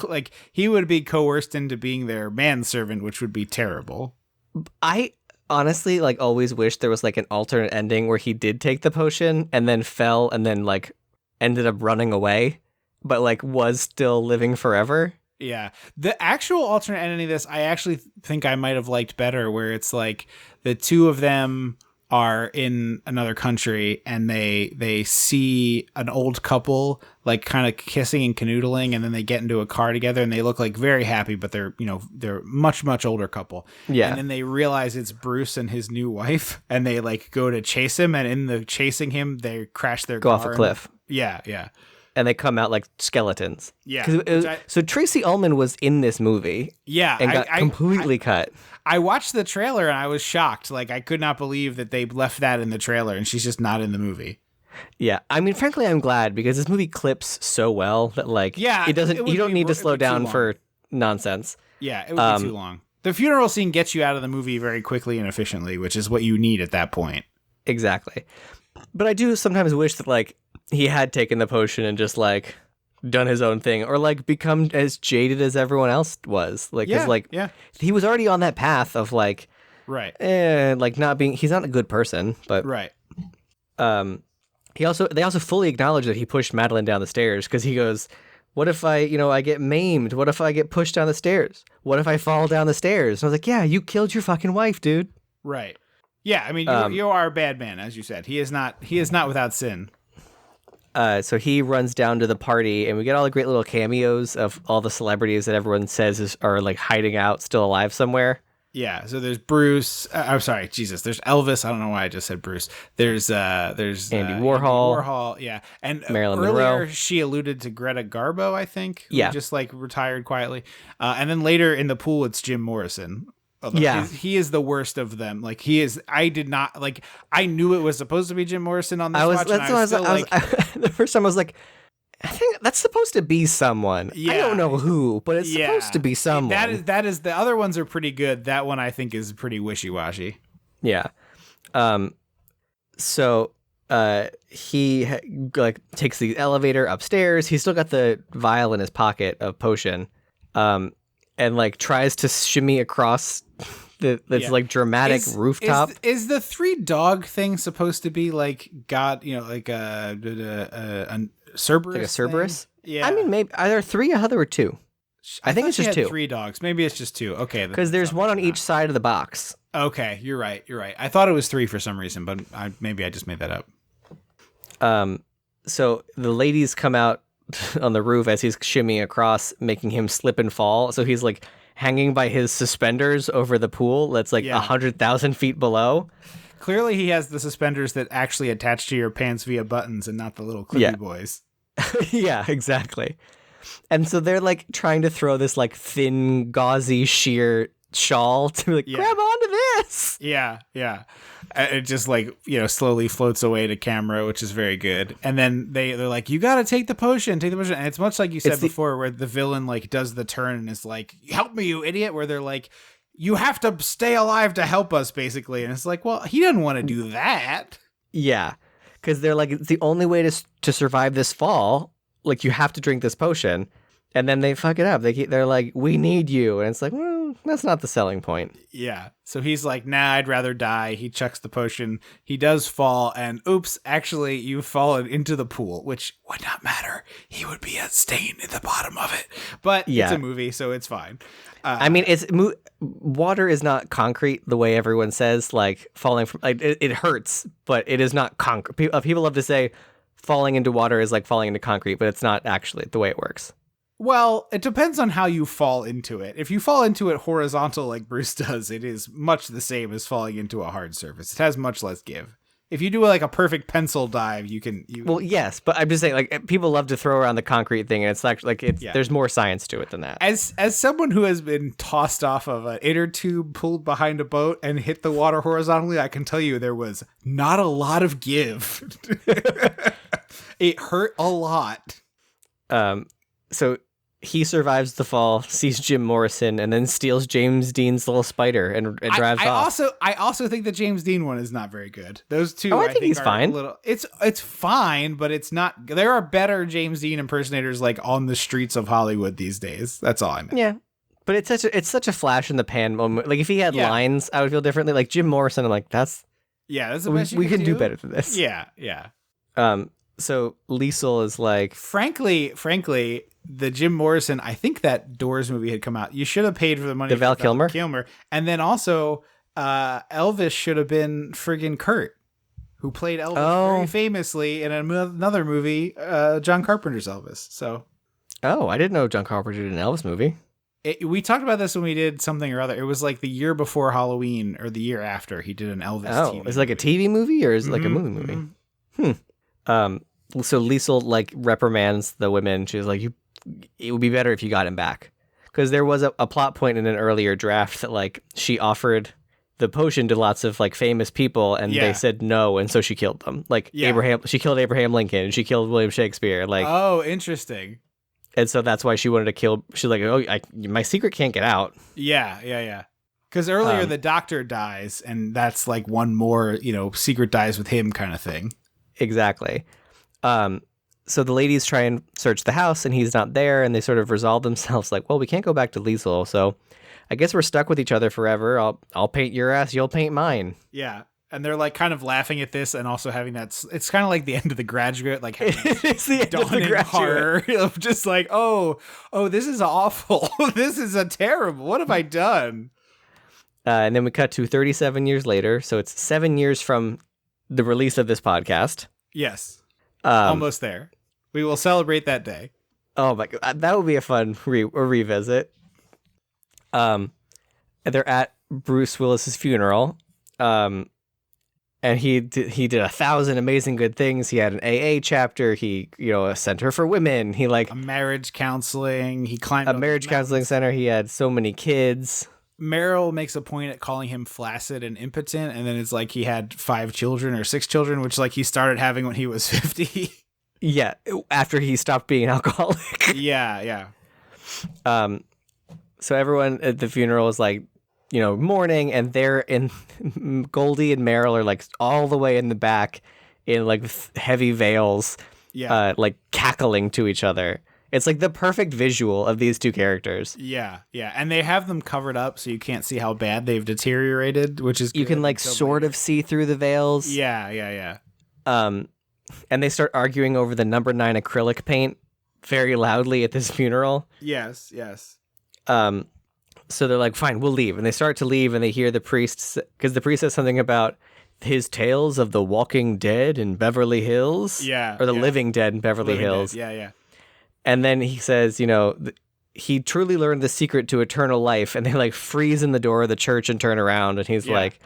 would be coerced into being their manservant, which would be terrible. I honestly like always wish there was like an alternate ending where he did take the potion and then fell and then like ended up running away, but like was still living forever. Yeah. The actual alternate ending of this, I actually think I might have liked better, where it's like the two of them are in another country and they see an old couple like kind of kissing and canoodling, and then they get into a car together and they look like very happy, but they're much older couple. Yeah. And then they realize it's Bruce and his new wife, and they like go to chase him, and in the chasing him they crash their car off a cliff. Yeah. And they come out like skeletons. Yeah. So Tracy Ullman was in this movie. Yeah. And got completely cut. I watched the trailer and I was shocked. Like, I could not believe that they left that in the trailer and she's just not in the movie. Yeah. I mean, frankly, I'm glad, because this movie clips so well that like, yeah, it doesn't, you don't need to slow down for nonsense. Yeah. It would be too long. The funeral scene gets you out of the movie very quickly and efficiently, which is what you need at that point. Exactly. But I do sometimes wish that like he had taken the potion and just like done his own thing, or like become as jaded as everyone else was. Like, he was already on that path of like, like not being, he's not a good person, but they also fully acknowledge that he pushed Madeline down the stairs, because he goes, what if I get maimed? What if I get pushed down the stairs? What if I fall down the stairs? And I was like, yeah, you killed your fucking wife, dude. Right. Yeah. I mean, you are a bad man, as you said. He is not without sin. So he runs down to the party, and we get all the great little cameos of all the celebrities that everyone says are like hiding out, still alive somewhere. Yeah. So there's Bruce. I'm sorry, Jesus. There's Elvis. I don't know why I just said Bruce. There's Andy Warhol. Yeah. And Marilyn earlier Monroe. She alluded to Greta Garbo, I think. Who just like retired quietly. And then later in the pool, it's Jim Morrison. He is the worst of them. Like he is. I did not like. I knew it was supposed to be Jim Morrison on this watch. The first time I was like, I think that's supposed to be someone. Yeah. I don't know who, but it's supposed to be someone. That is. The other ones are pretty good. That one I think is pretty wishy-washy. Yeah. So he like takes the elevator upstairs. He's still got the vial in his pocket of potion. And like tries to shimmy across this like dramatic rooftop. Is the 3 dog thing supposed to be like God? Like a Cerberus? Like a Cerberus? Thing? Yeah. I mean, maybe are there 3? I thought there were 2. I think it's just 2. 3 dogs. Maybe it's just 2. Okay. Because there's one on each side of the box. Okay, you're right. I thought it was 3 for some reason, but maybe I just made that up. So the ladies come out on the roof as he's shimmying across, making him slip and fall. So he's like hanging by his suspenders over the pool that's like 100,000 feet below. Clearly he has the suspenders that actually attach to your pants via buttons and not the little clippy boys. Yeah, exactly. And so they're like trying to throw this like thin, gauzy, sheer shawl to be like, grab onto this. Yeah. It just like, slowly floats away to camera, which is very good. And then they're like, you got to take the potion. And it's much like you said before, where the villain like does the turn and is like, help me, you idiot. Where they're like, you have to stay alive to help us, basically. And it's like, well, he doesn't want to do that. Yeah. Because they're like, it's the only way to survive this fall. Like, you have to drink this potion. And then they fuck it up. They're like, we need you. And it's like, well, that's not the selling point. Yeah. So he's like, nah, I'd rather die. He chucks the potion. He does fall. And oops, actually, you've fallen into the pool, which would not matter. He would be a stain at the bottom of it. But it's a movie, so it's fine. I mean, water is not concrete the way everyone says. Like, falling from, like, it hurts, but it is not concrete. People love to say falling into water is like falling into concrete, but it's not actually the way it works. Well, it depends on how you fall into it. If you fall into it horizontal like Bruce does, it is much the same as falling into a hard surface. It has much less give. If you do like a perfect pencil dive, you can. Well, yes, but I'm just saying, like, people love to throw around the concrete thing, and it's actually like there's more science to it than that. As someone who has been tossed off of an inner tube, pulled behind a boat, and hit the water horizontally, I can tell you there was not a lot of give. It hurt a lot. So he survives the fall, sees Jim Morrison, and then steals James Dean's little spider and drives off. I also think the James Dean one is not very good. Those two, I think he's fine. It's fine, but it's not. There are better James Dean impersonators like on the streets of Hollywood these days. That's all I meant. Yeah, but it's such a flash in the pan moment. Like if he had lines, I would feel differently. Like Jim Morrison, I'm like that's the best we can do better than this. Yeah. So Liesel is like, frankly, the Jim Morrison, I think that Doors movie had come out. You should have paid for the money. The Val Kilmer? And then also, Elvis should have been friggin' Kurt, who played Elvis very famously in another movie, John Carpenter's Elvis. So, I didn't know John Carpenter did an Elvis movie. We talked about this when we did something or other. It was like the year before Halloween or the year after he did an Elvis TV is it like a TV movie or is it like a movie? So Liesel like reprimands the women. She's like, it would be better if you got him back. Because there was a plot point in an earlier draft that like she offered the potion to lots of like famous people and they said no, and so she killed them. Like she killed Abraham Lincoln, she killed William Shakespeare. Like, oh, interesting. And so that's why she wanted to kill. She's like, my secret can't get out. Yeah. Because earlier the doctor dies, and that's like one more, secret dies with him kind of thing. Exactly. So the ladies try and search the house, and he's not there, and they sort of resolve themselves like, well, we can't go back to Liesel, so I guess we're stuck with each other forever. I'll paint your ass, you'll paint mine. Yeah. And they're like kind of laughing at this and also having that. It's kind of like the end of The Graduate, like it's the end of The Graduate. Horror of just like, oh, this is awful. This is a terrible. What have I done? And then we cut to 37 years later. So it's 7 years from the release of this podcast. Yes. Almost there. We will celebrate that day. Oh my God. That would be a fun revisit. They're at Bruce Willis's funeral. And he did 1,000 amazing good things. He had an AA chapter. He, a center for women. He like a marriage counseling. He climbed a marriage counseling center. He had so many kids. Meryl makes a point at calling him flaccid and impotent, and then it's like he had 5 children or 6 children, which like he started having when he was 50. Yeah, after he stopped being an alcoholic. Yeah. So everyone at the funeral is like, mourning, and they're in Goldie and Meryl are like all the way in the back in like heavy veils, like cackling to each other. It's like the perfect visual of these two characters. Yeah. And they have them covered up so you can't see how bad they've deteriorated, which is good. You can like sort of see through the veils. Yeah. And they start arguing over the number 9 acrylic paint very loudly at this funeral. Yes. So they're like, fine, we'll leave. And they start to leave, and they hear the priest, because the priest says something about his tales of the walking dead in Beverly Hills. Yeah. Or the living dead in Beverly Hills. Dead. Yeah. And then he says, he truly learned the secret to eternal life. And they like freeze in the door of the church and turn around. And he's like,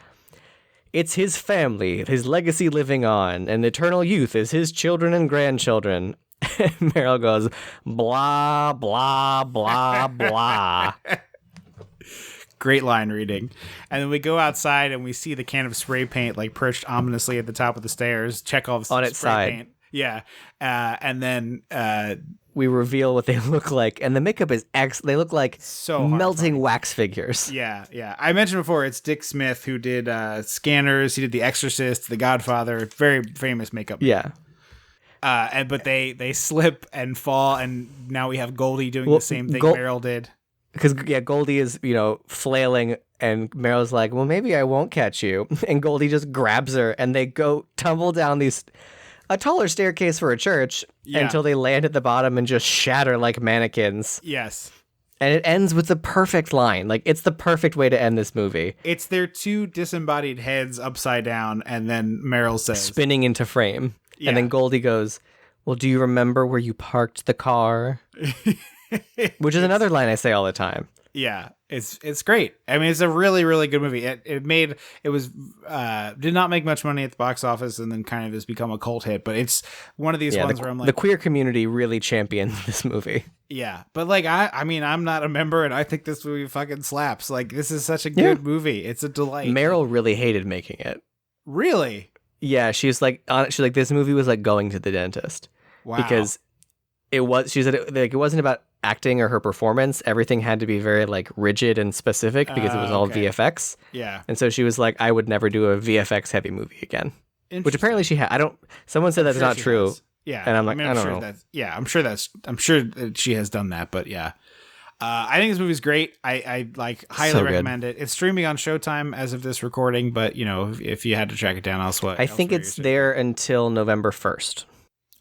it's his family, his legacy living on. And eternal youth is his children and grandchildren. And Meryl goes, blah, blah, blah, blah. Great line reading. And then we go outside and we see the can of spray paint like perched ominously at the top of the stairs. Chekhov's on its spray side. Paint. Yeah. And then we reveal what they look like. And the makeup is they look like so melting wax figures. Yeah. I mentioned before, it's Dick Smith who did Scanners. He did The Exorcist, The Godfather. Very famous makeup. Yeah. But they slip and fall, and now we have Goldie doing the same thing Meryl did. Because, Goldie is, flailing, and Meryl's like, well, maybe I won't catch you. And Goldie just grabs her, and they go tumble down a taller staircase for a church until they land at the bottom and just shatter like mannequins. Yes. And it ends with the perfect line. Like, it's the perfect way to end this movie. It's their 2 disembodied heads upside down, and then Meryl says... spinning into frame. Yeah. And then Goldie goes, well, do you remember where you parked the car? Which is another line I say all the time. Yeah, it's great. I mean, it's a really, really good movie. Did not make much money at the box office, and then kind of has become a cult hit. But it's one of these ones where I'm like, the queer community really championed this movie. Yeah, but like I mean, I'm not a member, and I think this movie fucking slaps. Like, this is such a good movie. It's a delight. Meryl really hated making it. Really? Yeah, she's like this movie was like going to the dentist. Wow. Because she said it wasn't about acting or her performance. Everything had to be very like rigid and specific because it was all VFX. Yeah. And so she was like, I would never do a VFX heavy movie again. Which apparently she had. Someone said that's not true. Has. Yeah. And I'm like, I don't sure know. I'm sure that she has done that, but yeah. I think this movie's great. I like highly recommend it. It's streaming on Showtime as of this recording, but you know, if you had to track it down elsewhere. I think it's there until November 1st.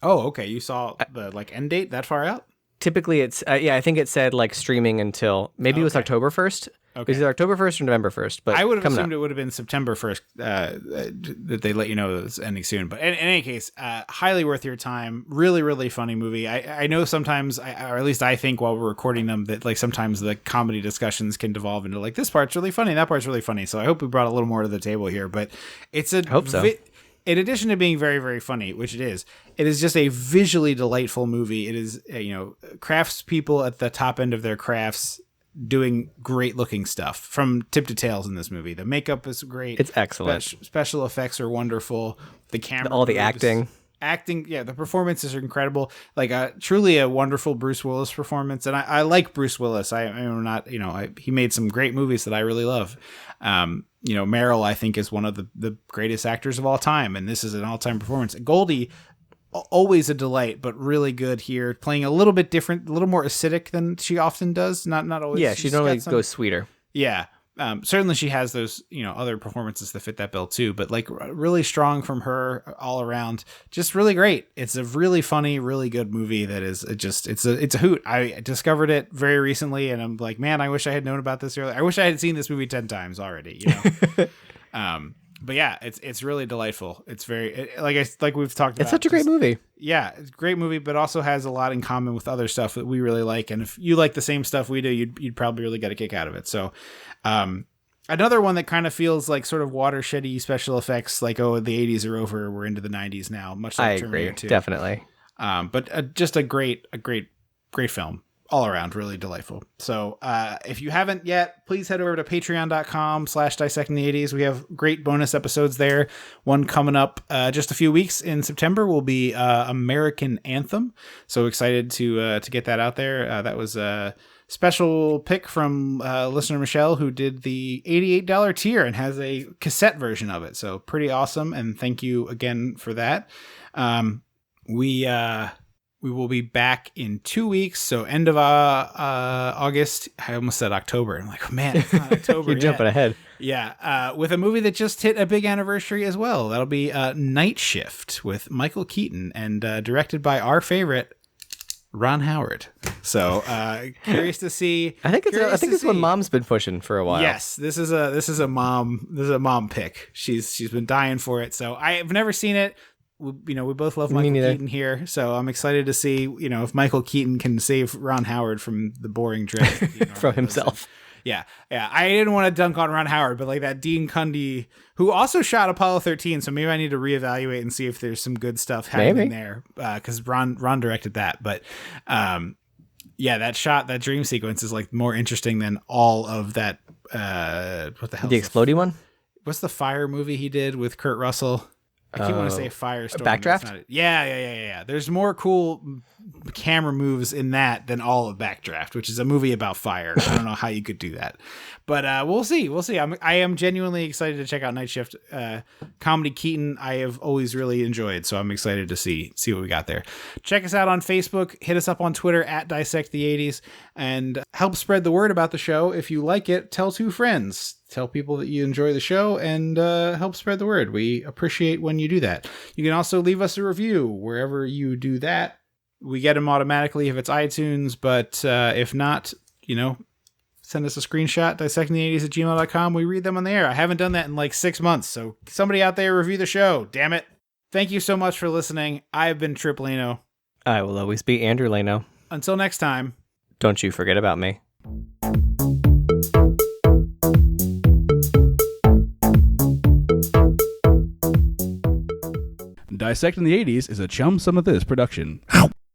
Oh, okay. You saw the like end date that far out? Typically it's I think it said like streaming until maybe it was October 1st. Okay. Is it October 1st or November 1st? But I would have assumed it would have been September 1st that they let you know it was ending soon. But in any case, highly worth your time. Really, really funny movie. I know sometimes, or at least I think while we're recording them, that like sometimes the comedy discussions can devolve into like, this part's really funny, that part's really funny. So I hope we brought a little more to the table here. But it's a... hope so. In addition to being very, very funny, which it is just a visually delightful movie. It is, crafts people at the top end of their crafts doing great looking stuff from tip to tails in this movie. The makeup is great. It's excellent. Special effects are wonderful. The camera, all the acting, yeah, the performances are incredible. Like truly a wonderful Bruce Willis performance. And I like Bruce Willis. I'm not, he made some great movies that I really love. Meryl, I think, is one of the greatest actors of all time, and this is an all-time performance. Goldie, always a delight, but really good here, playing a little bit different, a little more acidic than she often does. Not always. Yeah, she normally goes sweeter. Yeah. Certainly she has those, other performances that fit that bill too, but like really strong from her all around. Just really great. It's a really funny, really good movie that is it's a hoot. I discovered it very recently and I'm like, man, I wish I had known about this earlier. I wish I had seen this movie 10 times already, But yeah, it's really delightful. It's very like we've talked about. It's such a great movie. Yeah, it's a great movie, but also has a lot in common with other stuff that we really like. And if you like the same stuff we do, you'd probably really get a kick out of it. So, another one that kind of feels like sort of watershedy special effects, like, oh, the 80s are over, we're into the 90s now. Much like Terminator 2. Definitely. But just a great film. All around, really delightful. So if you haven't yet, please head over to patreon.com/dissectingthe80s. We have great bonus episodes there. One coming up just a few weeks in September will be American Anthem. So excited to get that out there. That was a special pick from listener Michelle, who did the $88 tier and has a cassette version of it. So pretty awesome. And thank you again for that. We will be back in 2 weeks. So end of August. I almost said October. I'm like, oh, man, it's not October. You're jumping ahead. Yeah. With a movie that just hit a big anniversary as well. That'll be Night Shift with Michael Keaton and directed by our favorite, Ron Howard. So curious to see. I think it's what Mom's been pushing for a while. Yes, this is a mom pick. She's been dying for it. So I've never seen it. We both love Michael Keaton here, so I'm excited to see, if Michael Keaton can save Ron Howard from the boring dread from himself. Yeah. I didn't want to dunk on Ron Howard, but like that Dean Cundey, who also shot Apollo 13, so maybe I need to reevaluate and see if there's some good stuff happening there, because Ron directed that. But that dream sequence is like more interesting than all of that. What the hell? The exploding one? What's the fire movie he did with Kurt Russell? I keep want to say Firestorm. Backdraft? Yeah. There's more cool camera moves in that than all of Backdraft, which is a movie about fire. I don't know how you could do that, but we'll see. I am genuinely excited to check out Night Shift. Comedy Keaton, I have always really enjoyed, so I'm excited to see what we got there. Check us out on Facebook. Hit us up on Twitter @DissectThe80s, and help spread the word about the show. If you like it, tell 2 friends. Tell people that you enjoy the show and help spread the word. We appreciate when you do that. You can also leave us a review wherever you do that. We get them automatically if it's iTunes, but if not, send us a screenshot, dissectingthe80s@gmail.com. We read them on the air. I haven't done that in like 6 months, so somebody out there review the show. Damn it. Thank you so much for listening. I've been Tripp Leno. I will always be Andrew Leno. Until next time. Don't you forget about me. Dissecting the 80s is a Chum Some of This production.